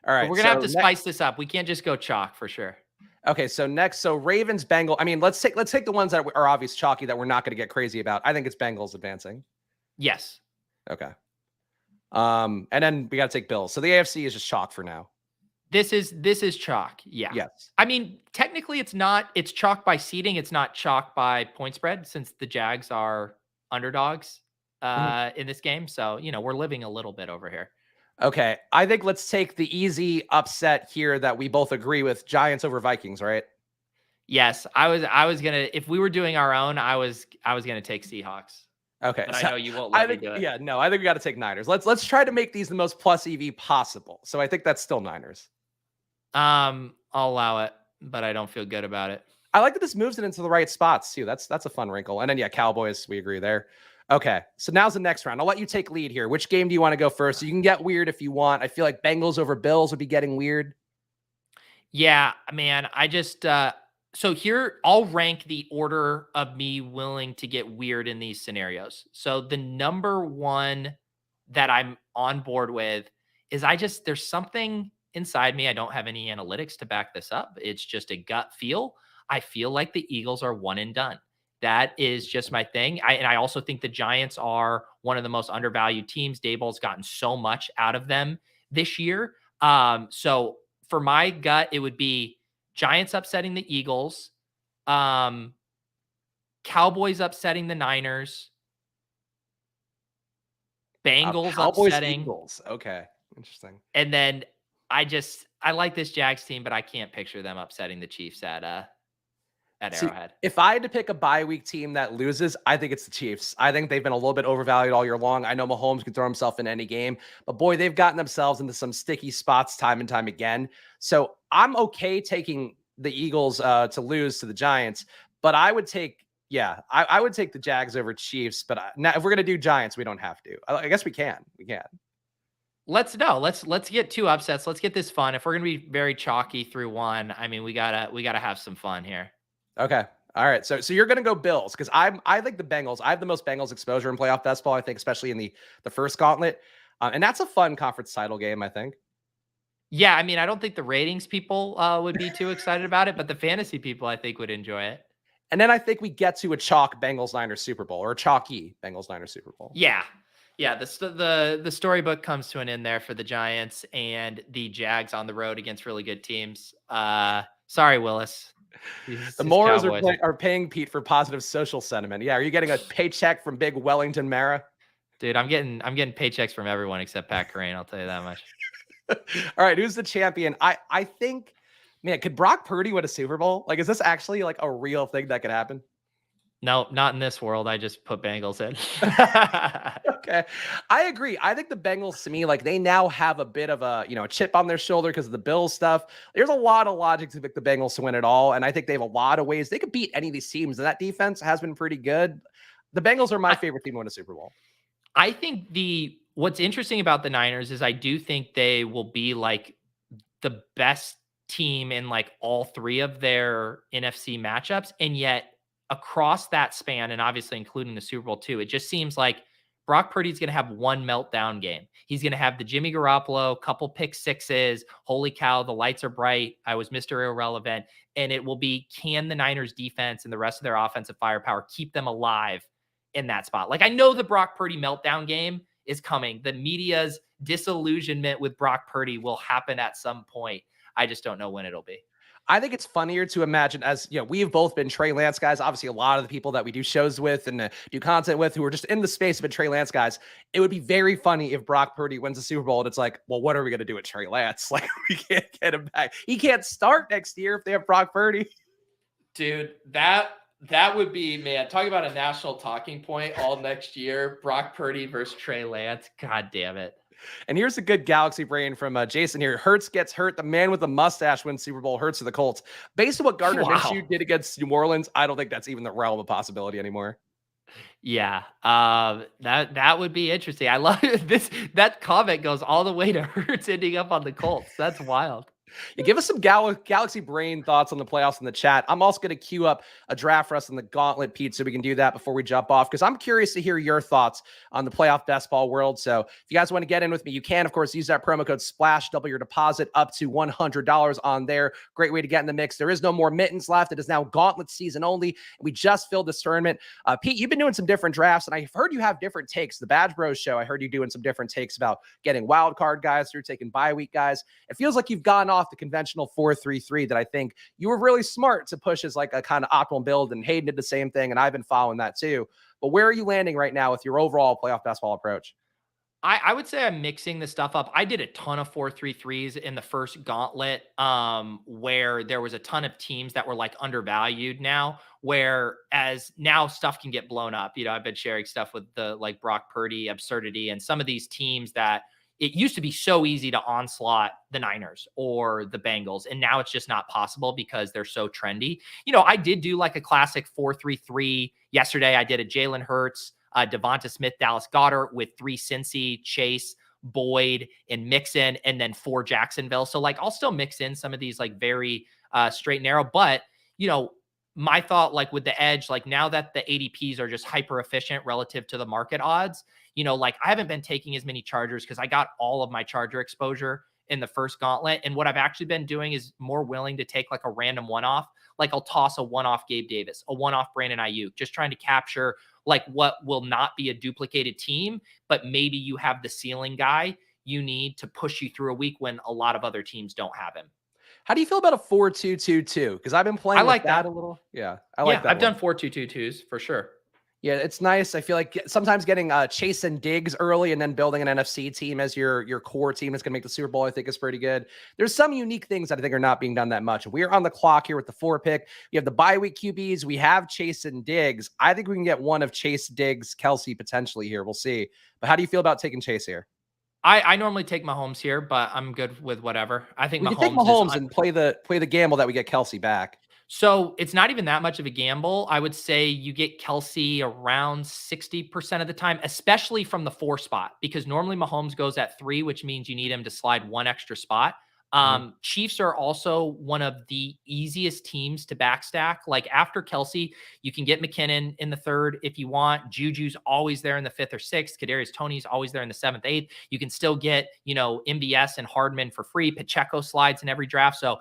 All right. But we're going to have to spice this up. We can't just go chalk for sure. Okay, so next, Ravens-Bengals. I mean, let's take the ones that are obvious chalky that we're not going to get crazy about. I think it's Bengals advancing. Yes. Okay. And then we got to take Bills. So the AFC is just chalk for now. This is chalk. Yeah. Yes. I mean, technically it's not. It's chalk by seeding. It's not chalk by point spread, since the Jags are underdogs in this game. So, we're living a little bit over here. Okay, I think let's take the easy upset here that we both agree with, Giants over Vikings, right? Yes, I was gonna, if we were doing our own, I was gonna take Seahawks. Okay, but so I know you won't let me do it. Yeah, no, I think we got to take Niners. Let's try to make these the most plus EV possible. So I think that's still Niners. I'll allow it, but I don't feel good about it. I like that this moves it into the right spots too. That's a fun wrinkle. And then yeah, Cowboys, we agree there. Okay, so now's the next round. I'll let you take lead here. Which game do you want to go first? So you can get weird if you want. I feel like Bengals over Bills would be getting weird. Yeah, man. I just so here I'll rank the order of me willing to get weird in these scenarios. So the number one that I'm on board with is there's something inside me. I don't have any analytics to back this up. It's just a gut feel. I feel like the Eagles are one and done. That is just my thing. And I also think the Giants are one of the most undervalued teams. Daboll's gotten so much out of them this year. So for my gut, it would be Giants upsetting the Eagles, Cowboys upsetting the Niners, Bengals upsetting Eagles. Okay, interesting. And then I like this Jags team, but I can't picture them upsetting the Chiefs at Arrowhead. If I had to pick a bye week team that loses, I think it's the Chiefs. I think they've been a little bit overvalued all year long. I know Mahomes can throw himself in any game, but boy, they've gotten themselves into some sticky spots time and time again. So I'm okay taking the Eagles to lose to the Giants, but I would take, I would take the Jags over Chiefs. But now if we're going to do Giants, we don't have to. I guess we can. We can. Let's get two upsets. Let's get this fun. If we're going to be very chalky through one, I mean, we gotta have some fun here. Okay. All right. So you're going to go Bills because I like the Bengals. I have the most Bengals exposure in playoff baseball, I think, especially in the first gauntlet. And that's a fun conference title game, I think. Yeah. I mean, I don't think the ratings people would be too excited about it, but the fantasy people, I think, would enjoy it. And then I think we get to a chalk Bengals-Niners Super Bowl, or a chalky Bengals-Niners Super Bowl. Yeah. Yeah. The storybook comes to an end there for the Giants and the Jags on the road against really good teams. Sorry, Willis. The Moors are paying Pete for positive social sentiment. Yeah, are you getting a paycheck from Big Wellington Mara? Dude, I'm getting paychecks from everyone except Pat Kerrane. I'll tell you that much. All right, who's the champion? I think, man, could Brock Purdy win a Super Bowl? Like, is this actually like a real thing that could happen? No, not in this world. I just put Bengals in. Okay. I agree. I think the Bengals, to me, like they now have a bit of a, a chip on their shoulder because of the Bills stuff. There's a lot of logic to pick the Bengals to win it all. And I think they have a lot of ways they could beat any of these teams. And that defense has been pretty good. The Bengals are my favorite team to win a Super Bowl. I think the What's interesting about the Niners is I do think they will be like the best team in like all three of their NFC matchups. And yet, across that span, and obviously including the Super Bowl too, it just seems like Brock Purdy's going to have one meltdown game. He's going to have the Jimmy Garoppolo, couple pick sixes. Holy cow, the lights are bright. I was Mr. Irrelevant. And it will be, can the Niners defense and the rest of their offensive firepower keep them alive in that spot? Like, I know the Brock Purdy meltdown game is coming. The media's disillusionment with Brock Purdy will happen at some point. I just don't know when it'll be. I think it's funnier to imagine, as you know, we have both been Trey Lance guys. Obviously, a lot of the people that we do shows with and do content with who are just in the space have been Trey Lance guys. It would be very funny if Brock Purdy wins the Super Bowl and it's like, well, what are we going to do with Trey Lance? Like, we can't get him back. He can't start next year if they have Brock Purdy. Dude, that would be, man, talking about a national talking point all next year. Brock Purdy versus Trey Lance. God damn it. And here's a good galaxy brain from Jason here. Hurts gets hurt. The man with the mustache wins Super Bowl. Hurts for the Colts. Based on what Gardner Minshew did against New Orleans, I don't think that's even the realm of possibility anymore. Yeah, that would be interesting. I love this. That comment goes all the way to Hurts ending up on the Colts. That's wild. Yeah, give us some galaxy brain thoughts on the playoffs in the chat. I'm also going to queue up a draft for us in the Gauntlet, Pete, so we can do that before we jump off, because I'm curious to hear your thoughts on the playoff best ball world. So if you guys want to get in with me, you can, of course, use that promo code SPLASH, double your deposit up to $100 on there. Great way to get in the mix. There is no more mittens left. It is now Gauntlet season only. We just filled this tournament. Pete, you've been doing some different drafts, and I've heard you have different takes. The Badge Bros show, I heard you doing some different takes about getting wild card guys through, taking bye week guys. It feels like you've gone off the conventional 4-3-3 that I think you were really smart to push as like a kind of optimal build, and Hayden did the same thing, and I've been following that too. But where are you landing right now with your overall playoff best ball approach? I would say I'm mixing the stuff up. I did a ton of 4-3-3s in the first gauntlet, where there was a ton of teams that were like undervalued now, whereas now stuff can get blown up. You know, I've been sharing stuff with the like Brock Purdy absurdity and some of these teams that it used to be so easy to onslaught the Niners or the Bengals, and now it's just not possible because they're so trendy. You know, I did do like a classic 4-3-3 yesterday. I did a Jalen Hurts, Devonta Smith, Dallas Goedert with 3 Cincy, Chase, Boyd, and Mixon, and then 4 Jacksonville. So like I'll still mix in some of these like very straight and narrow, but you know, my thought like with the edge, like now that the ADPs are just hyper efficient relative to the market odds, you know, like I haven't been taking as many Chargers because I got all of my Charger exposure in the first gauntlet. And what I've actually been doing is more willing to take like a random one-off. Like I'll toss a one-off Gabe Davis, a one-off Brandon Ayuk, just trying to capture like what will not be a duplicated team, but maybe you have the ceiling guy you need to push you through a week when a lot of other teams don't have him. How do you feel about a 4-2-2-2? Because I've been playing like with that that a little. Yeah, I like that. I've done 4-2-2-2s for sure. Yeah, it's nice. I feel like sometimes getting Chase and Diggs early and then building an NFC team as your core team that's going to make the Super Bowl, I think is pretty good. There's some unique things that I think are not being done that much. We're on the clock here with the 4 pick. We have the bye week QBs. We have Chase and Diggs. I think we can get one of Chase, Diggs, Kelsey potentially here. We'll see. But how do you feel about taking Chase here? I normally take Mahomes here, but I'm good with whatever. I think we Mahomes, can take Mahomes and play the gamble that we get Kelsey back. So it's not even that much of a gamble. I would say you get Kelsey around 60% of the time, especially from the 4 spot, because normally Mahomes goes at 3, which means you need him to slide 1 extra spot. Chiefs are also one of the easiest teams to backstack. Like after Kelsey, you can get McKinnon in the 3rd if you want. Juju's always there in the 5th or 6th. Kadarius Toney's always there in the 7th, 8th. You can still get, you know, MBS and Hardman for free. Pacheco slides in every draft. So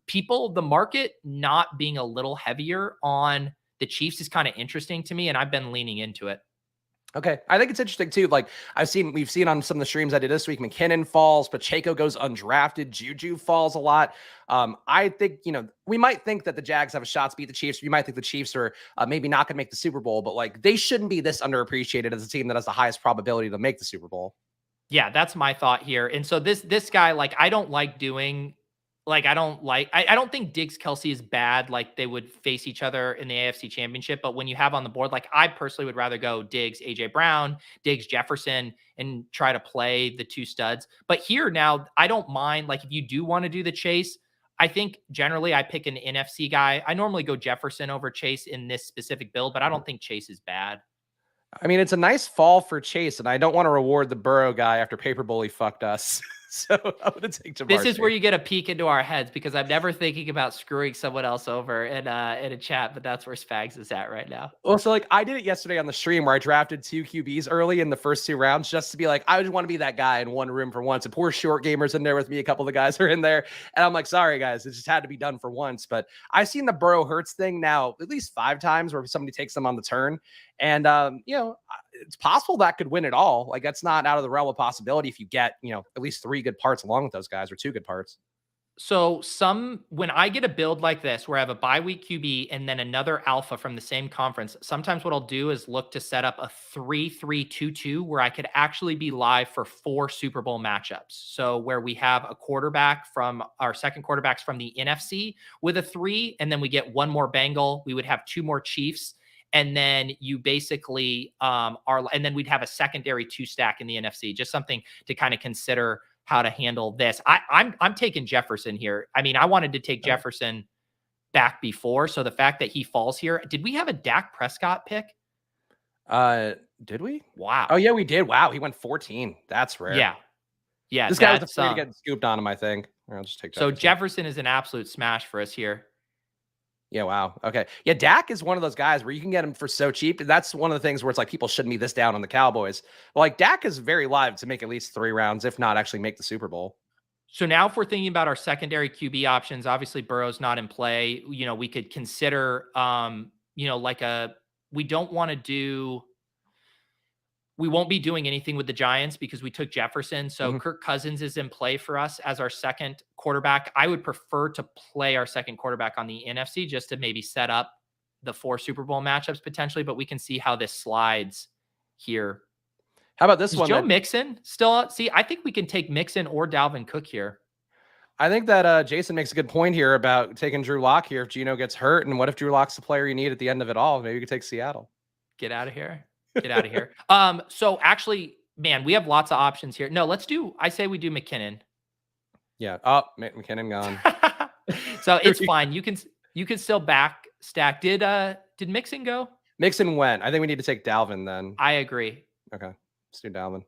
the market not being a little heavier on the Chiefs is kind of interesting to me, and I've been leaning into it. Okay. I think it's interesting too. Like we've seen on some of the streams I did this week, McKinnon falls, Pacheco goes undrafted, Juju falls a lot. I think, you know, we might think that the Jags have a shot to beat the Chiefs. We might think the Chiefs are maybe not going to make the Super Bowl, but like they shouldn't be this underappreciated as a team that has the highest probability to make the Super Bowl. Yeah, that's my thought here. And so this guy, like, I don't like doing like, I don't think Diggs Kelsey is bad. Like they would face each other in the AFC Championship. But when you have on the board, like I personally would rather go Diggs, AJ Brown, Diggs Jefferson, and try to play the 2 studs. But here now, I don't mind. Like if you do want to do the chase, I think generally I pick an NFC guy. I normally go Jefferson over Chase in this specific build, but I don't think Chase is bad. I mean, it's a nice fall for Chase, and I don't want to reward the Burrow guy after Paper Bully fucked us. So I'm going to take This Jamar is where Chase. you get a peek into our heads because I'm never thinking about screwing someone else over in a chat, but that's where Spags is at right now. Well, so like I did it yesterday on the stream where I drafted 2 QBs early in the first 2 rounds just to be like, I just want to be that guy in one room for once. And poor short gamers in there with me. A couple of the guys are in there. And I'm like, sorry, guys, it just had to be done for once. But I've seen the Burrow Hurts thing now at least 5 times where somebody takes them on the turn. And, it's possible that could win it all. Like that's not out of the realm of possibility if you get, at least 3 good parts along with those guys or 2 good parts. So when I get a build like this where I have a bye week QB and then another alpha from the same conference, sometimes what I'll do is look to set up a 3-3-2-2 where I could actually be live for 4 Super Bowl matchups. So where we have a quarterback from our second quarterbacks from the NFC with a 3, and then we get one more Bengal, we would have 2 more Chiefs. And then you basically and then we'd have a secondary 2 stack in the NFC, just something to kind of consider how to handle this. I'm taking Jefferson here. I mean, I wanted to take Jefferson back before. So the fact that he falls here, did we have a Dak Prescott pick? Did we? Wow. Oh yeah, we did. Wow. He went 14. That's rare. Yeah. Yeah. This guy was afraid of getting scooped on him, I think. I'll just take Jefferson. Jefferson. So Jefferson is an absolute smash for us here. Yeah, wow. Okay. Yeah, Dak is one of those guys where you can get him for so cheap. That's one of the things where it's like people shouldn't be this down on the Cowboys. But like Dak is very live to make at least 3 rounds, if not actually make the Super Bowl. So now if we're thinking about our secondary QB options, obviously Burrow's not in play. We could consider we don't want to do we won't be doing anything with the Giants because we took Jefferson. So Kirk Cousins is in play for us as our second quarterback. I would prefer to play our second quarterback on the NFC just to maybe set up the 4 Super Bowl matchups potentially, but we can see how this slides here. How about this one? Joe Mixon still? See, I think we can take Mixon or Dalvin Cook here. I think that Jason makes a good point here about taking Drew Lock here if Geno gets hurt. And what if Drew Lock's the player you need at the end of it all? Maybe you could take Seattle. Get out of here. Get out of here. So actually, man, we have lots of options here. No, I say we do McKinnon. Yeah. Oh, McKinnon gone. So it's fine. You can still back stack. Did Mixon go? Mixon went. I think we need to take Dalvin then. I agree. Okay. Let's do Dalvin.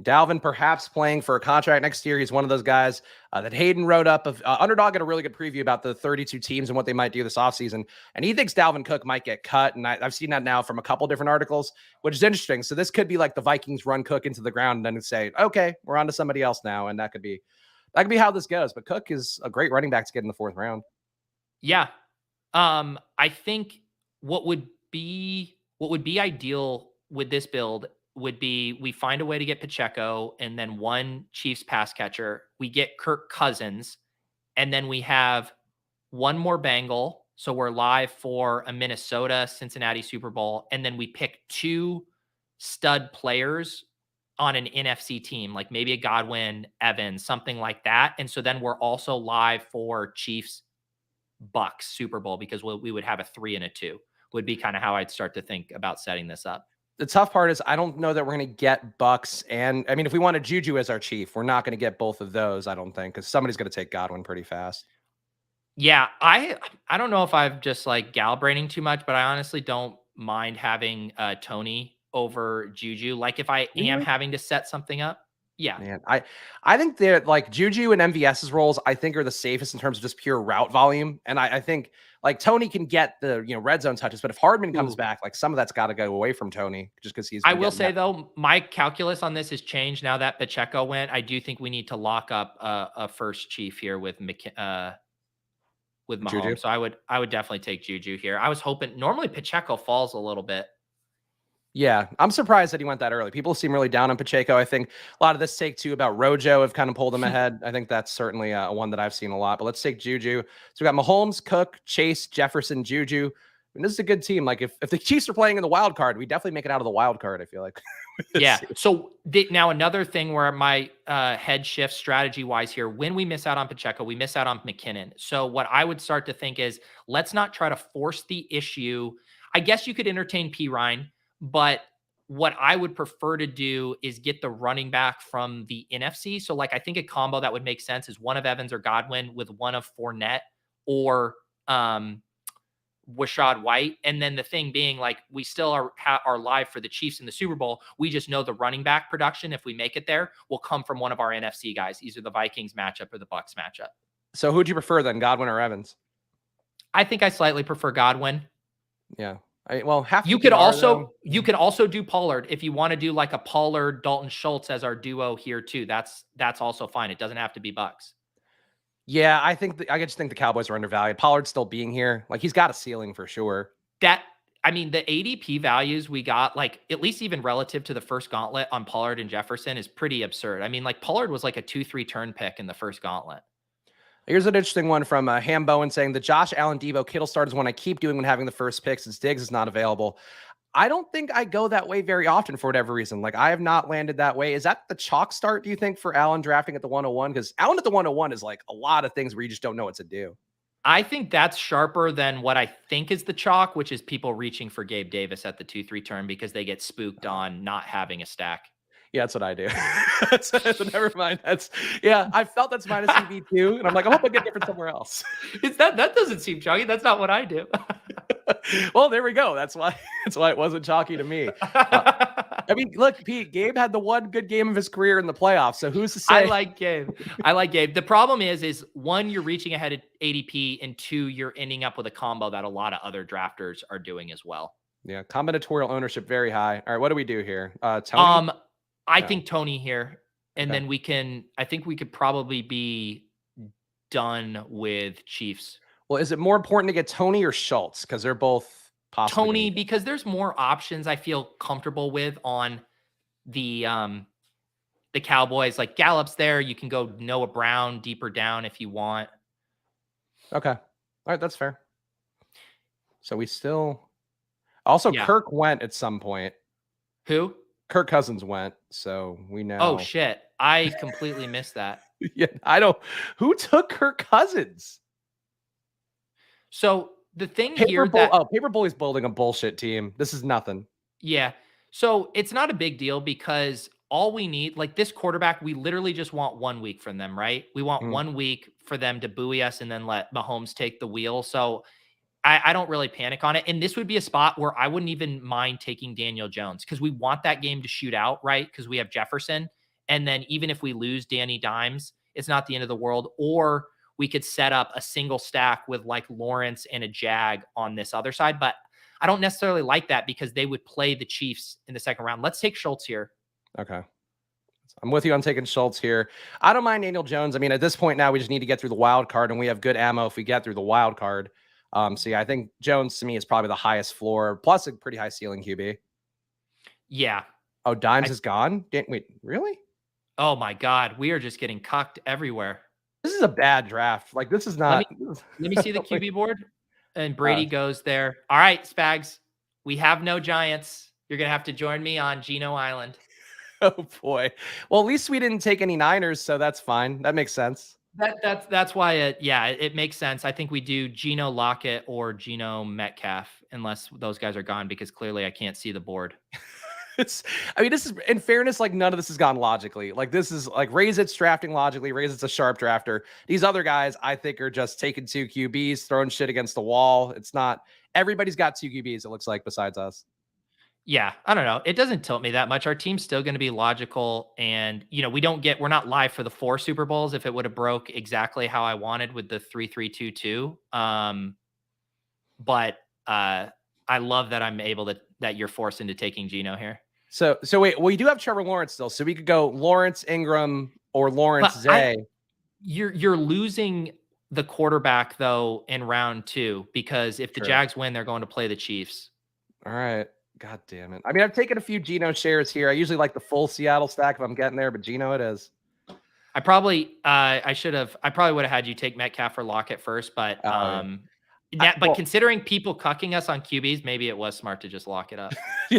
Dalvin perhaps playing for a contract next year. He's one of those guys that Hayden wrote up of Underdog had a really good preview about the 32 teams and what they might do this offseason. And he thinks Dalvin Cook might get cut. And I've seen that now from a couple different articles, which is interesting. So this could be like the Vikings run Cook into the ground and then say, okay, we're on to somebody else now. And that could be how this goes. But Cook is a great running back to get in the 4th round. Yeah. I think what would be ideal with this build would be we find a way to get Pacheco and then 1 Chiefs pass catcher. We get Kirk Cousins, and then we have 1 more Bengal. So we're live for a Minnesota-Cincinnati Super Bowl. And then we pick 2 stud players on an NFC team, like maybe a Godwin, Evans, something like that. And so then we're also live for Chiefs Bucks Super Bowl because we would have a 3 and a 2 would be kind of how I'd start to think about setting this up. The tough part is I don't know that we're going to get Bucks. And I mean, if we wanted Juju as our chief, we're not going to get both of those, I don't think, because somebody's going to take Godwin pretty fast. Yeah, I don't know if I've just like galbrating too much, but I honestly don't mind having Tony over Juju. Like if I am having to set something up. Yeah. Man, I think they're like Juju and MVS's roles, I think are the safest in terms of just pure route volume. And I think like Tony can get the, red zone touches, but if Hardman comes back, like some of that's got to go away from Tony just because he's. I will say though, my calculus on this has changed now that Pacheco went. I do think we need to lock up a first chief here with Mahomes. Juju. So I would definitely take Juju here. I was hoping normally Pacheco falls a little bit. Yeah, I'm surprised that he went that early. People seem really down on Pacheco. I think a lot of this take two about Rojo have kind of pulled him ahead. I think that's certainly one that I've seen a lot. But let's take Juju. So we got Mahomes, Cook, Chase, Jefferson, Juju. I mean, this is a good team. Like if the Chiefs are playing in the wild card, we definitely make it out of the wild card, I feel like. Yeah. So now another thing where my head shifts strategy wise here, when we miss out on Pacheco, we miss out on McKinnon. So what I would start to think is let's not try to force the issue. I guess you could entertain P. Ryan, but what I would prefer to do is get the running back from the NFC. So like, I think a combo that would make sense is one of Evans or Godwin with one of Fournette or Rashad White. And then the thing being, like, we still are live for the Chiefs in the Super Bowl. We just know the running back production, if we make it there, will come from one of our NFC guys, either the Vikings matchup or the Bucks matchup. So who'd you prefer then, Godwin or Evans? I think I slightly prefer Godwin. Yeah. Well, half You could also do Pollard if you want to do like a Pollard Dalton Schultz as our duo here too. That's also fine. It doesn't have to be Bucks. Yeah, I just think the Cowboys are undervalued. Pollard still being here, like he's got a ceiling for sure. I mean, the ADP values we got, like at least even relative to the first gauntlet on Pollard and Jefferson, is pretty absurd. I mean, like Pollard was like a 2-3 turn pick in the first gauntlet. Here's an interesting one from Ham Bowen saying the Josh Allen Devo Kittle start is one I keep doing when having the first pick since Diggs is not available. I don't think I go that way very often for whatever reason. Like I have not landed that way. Is that the chalk start, do you think, for Allen drafting at the 101? Because Allen at the 101 is like a lot of things where you just don't know what to do. I think that's sharper than what I think is the chalk, which is people reaching for Gabe Davis at the 2-3 turn because they get spooked on not having a stack. Yeah, that's what I do. So never mind. I felt that's minus EV too. And I'm like, I hope I get different somewhere else. That doesn't seem chalky. That's not what I do. Well, there we go. That's why it wasn't chalky to me. I mean, look, Pete, Gabe had the one good game of his career in the playoffs. So who's to say? I like Gabe. The problem is one, you're reaching ahead at ADP, and two, you're ending up with a combo that a lot of other drafters are doing as well. Yeah, combinatorial ownership very high. All right, what do we do here? Tony? I think Tony here, and then I think we could probably be done with Chiefs. Well, is it more important to get Tony or Schultz? Because they're both possible. Tony, because there's more options I feel comfortable with on the Cowboys. Like Gallup's there. You can go Noah Brown deeper down if you want. Okay. All right, that's fair. So we still also Kirk went at some point. Who? Kirk Cousins went, so we know. Oh shit. I completely missed that. Yeah, who took Kirk Cousins? So the thing Paper Bully's building a bullshit team. This is nothing. Yeah. So it's not a big deal because all we need, like this quarterback, we literally just want 1 week from them, right? We want 1 week for them to buoy us and then let Mahomes take the wheel. So I don't really panic on it. And this would be a spot where I wouldn't even mind taking Daniel Jones because we want that game to shoot out, right? Because we have Jefferson. And then even if we lose Danny Dimes, it's not the end of the world. Or we could set up a single stack with like Lawrence and a Jag on this other side. But I don't necessarily like that because they would play the Chiefs in the second round. Let's take Schultz here. Okay. I'm with you on taking Schultz here. I don't mind Daniel Jones. I mean, at this point now, we just need to get through the wild card, and we have good ammo if we get through the wild card. So yeah, I think Jones to me is probably the highest floor, plus a pretty high ceiling QB. Yeah. Oh, Dimes is gone? Wait, really? Oh my God. We are just getting cucked everywhere. This is a bad draft. Like, this is not. Let me see the QB board. And Brady goes there. All right, Spags. We have no Giants. You're going to have to join me on Geno Island. Oh boy. Well, at least we didn't take any Niners, so that's fine. That makes sense. That's why it makes sense. I think we do Geno Lockett or Geno Metcalf, unless those guys are gone, because clearly I can't see the board. This is, in fairness, like none of this has gone logically. Like this is like Razit's drafting logically. Razit's a sharp drafter. These other guys, I think, are just taking 2 QBs, throwing shit against the wall. It's not, everybody's got 2 QBs, it looks like, besides us. Yeah, I don't know. It doesn't tilt me that much. Our team's still going to be logical. And, we're not live for the 4 Super Bowls if it would have broke exactly how I wanted with the 3-3-2-2. But I love that I'm able that you're forced into taking Geno here. So wait, we do have Trevor Lawrence still. So we could go Lawrence, Ingram, or Lawrence, Zay. You're losing the quarterback, though, in round 2, because if the Jags win, they're going to play the Chiefs. All right. God damn it. I mean, I've taken a few Geno shares here. I usually like the full Seattle stack if I'm getting there, but Geno it is. I probably would have had you take Metcalf or Lockett first, but considering people cucking us on QBs, maybe it was smart to just lock it up.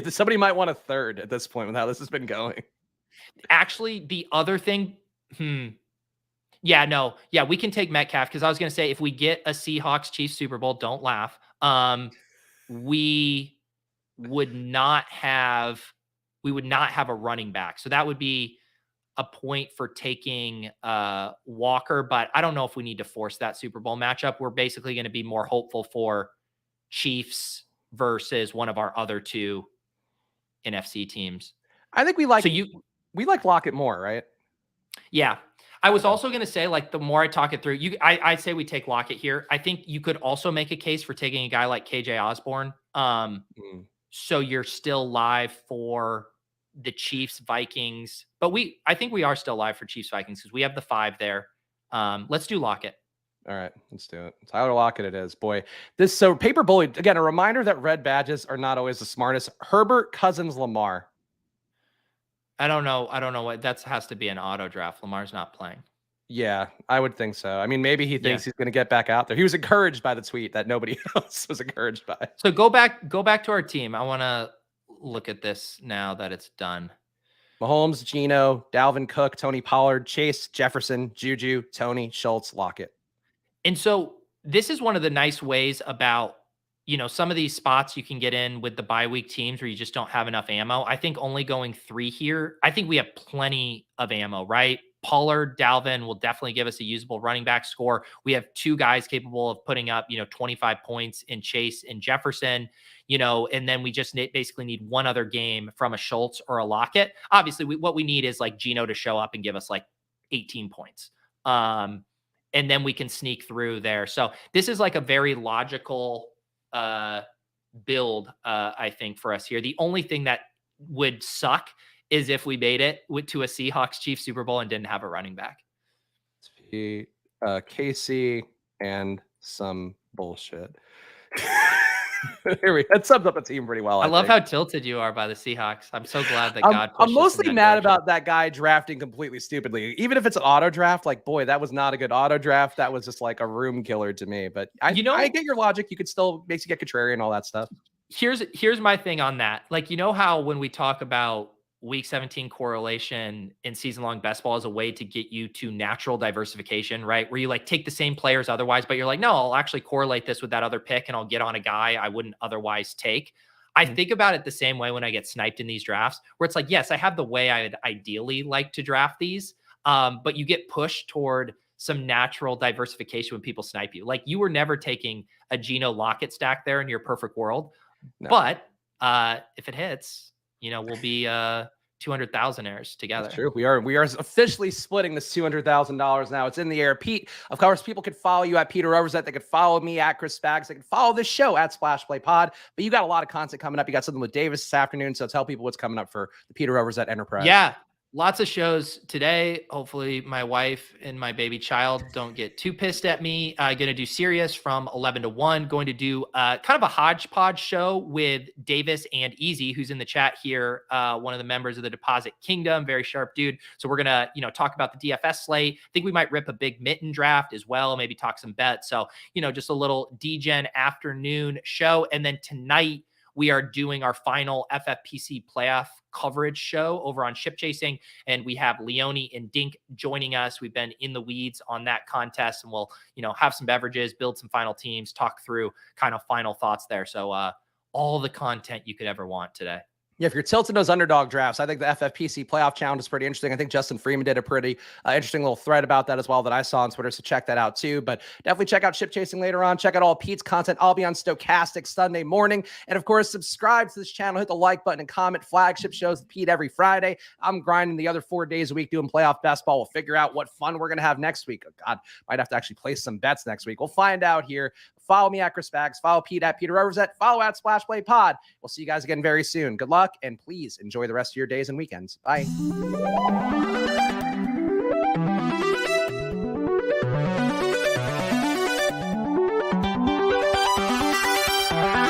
Somebody might want a third at this point with how this has been going. Actually, the other thing, we can take Metcalf, because I was going to say if we get a Seahawks-Chiefs Super Bowl, don't laugh. We would not have a running back. So that would be a point for taking Walker, but I don't know if we need to force that Super Bowl matchup. We're basically going to be more hopeful for Chiefs versus one of our other two NFC teams. I think we like Lockett more, right? Yeah. I was also going to say, like, the more I talk it through, I'd say we take Lockett here. I think you could also make a case for taking a guy like KJ Osborne. So you're still live for the Chiefs Vikings, but I think we are still live for Chiefs Vikings because we have the 5 there. Let's do Lockett. All right, let's do it. Tyler Lockett it is. Boy, Paper Bully, again, a reminder that red badges are not always the smartest. Herbert, Cousins, Lamar. I don't know what that has to be an auto draft. Lamar's not playing. Yeah, I would think so. I mean, maybe he thinks he's going to get back out there. He was encouraged by the tweet that nobody else was encouraged by. So go back to our team. I want to look at this now that it's done. Mahomes, Geno, Dalvin Cook, Tony Pollard, Chase, Jefferson, Juju, Tony, Schultz, Lockett. And so this is one of the nice ways about, some of these spots you can get in with the bye week teams where you just don't have enough ammo. I think only going 3 here, I think we have plenty of ammo, right? Pollard, Dalvin will definitely give us a usable running back score. We have 2 guys capable of putting up, 25 points in Chase and Jefferson, and then we just basically need one other game from a Schultz or a Lockett. Obviously, what we need is like Geno to show up and give us like 18 points. And then we can sneak through there. So this is like a very logical build, I think, for us here. The only thing that would suck is if we made it to a Seahawks Chiefs Super Bowl and didn't have a running back. KC and some bullshit. That sums up a team pretty well. I love how tilted you are by the Seahawks. I'm so glad that God pushed I'm mostly mad direction. about that guy drafting completely stupidly. Even if it's an auto draft, like, boy, that was not a good auto draft. That was just like a room killer to me. But I get your logic. You could still makes you get contrarian and all that stuff. Here's my thing on that. Like, how when we talk about week 17 correlation in season-long best ball as a way to get you to natural diversification, right? Where you like take the same players otherwise, but you're like, no, I'll actually correlate this with that other pick and I'll get on a guy I wouldn't otherwise take. I think about it the same way when I get sniped in these drafts, where it's like, yes, I have the way I would ideally like to draft these, but you get pushed toward some natural diversification when people snipe you. Like, you were never taking a Geno Lockett stack there in your perfect world. No. But if it hits, we'll be 200,000ers together. That's true. We are officially splitting this $200,000 now. It's in the air. Pete, of course, people could follow you at Peter Overzet. They could follow me at Chris Spags. They could follow this show at Splash Play Pod. But you got a lot of content coming up. You got something with Davis this afternoon. So tell people what's coming up for the Peter Overzet Enterprise. Yeah. Lots of shows today. Hopefully my wife and my baby child don't get too pissed at me. Going to do Sirius from 11 to 1. Going to do kind of a hodgepodge show with Davis and Easy, who's in the chat here. One of the members of the Deposit Kingdom. Very sharp dude. So we're going to, talk about the DFS slate. I think we might rip a big mitten draft as well. Maybe talk some bets. So, just a little DGen afternoon show. And then tonight, we are doing our final FFPC playoff coverage show over on Ship Chasing, and we have Leone and Dink joining us. We've been in the weeds on that contest, and we'll, have some beverages, build some final teams, talk through kind of final thoughts there. So all the content you could ever want today. Yeah, if you're tilting those underdog drafts, I think the FFPC playoff challenge is pretty interesting. I think Justin Freeman did a pretty interesting little thread about that as well that I saw on Twitter, so check that out too. But definitely check out Ship Chasing later on. Check out all Pete's content. I'll be on Stochastic Sunday morning. And of course, subscribe to this channel. Hit the like button and comment. Flagship shows with Pete every Friday. I'm grinding the other 4 days a week doing playoff best ball. We'll figure out what fun we're going to have next week. Oh, God, might have to actually place some bets next week. We'll find out here. Follow me at Chris Spags. Follow Pete at Peter Overzet. Follow at Splash Play Pod. We'll see you guys again very soon. Good luck, and please enjoy the rest of your days and weekends. Bye.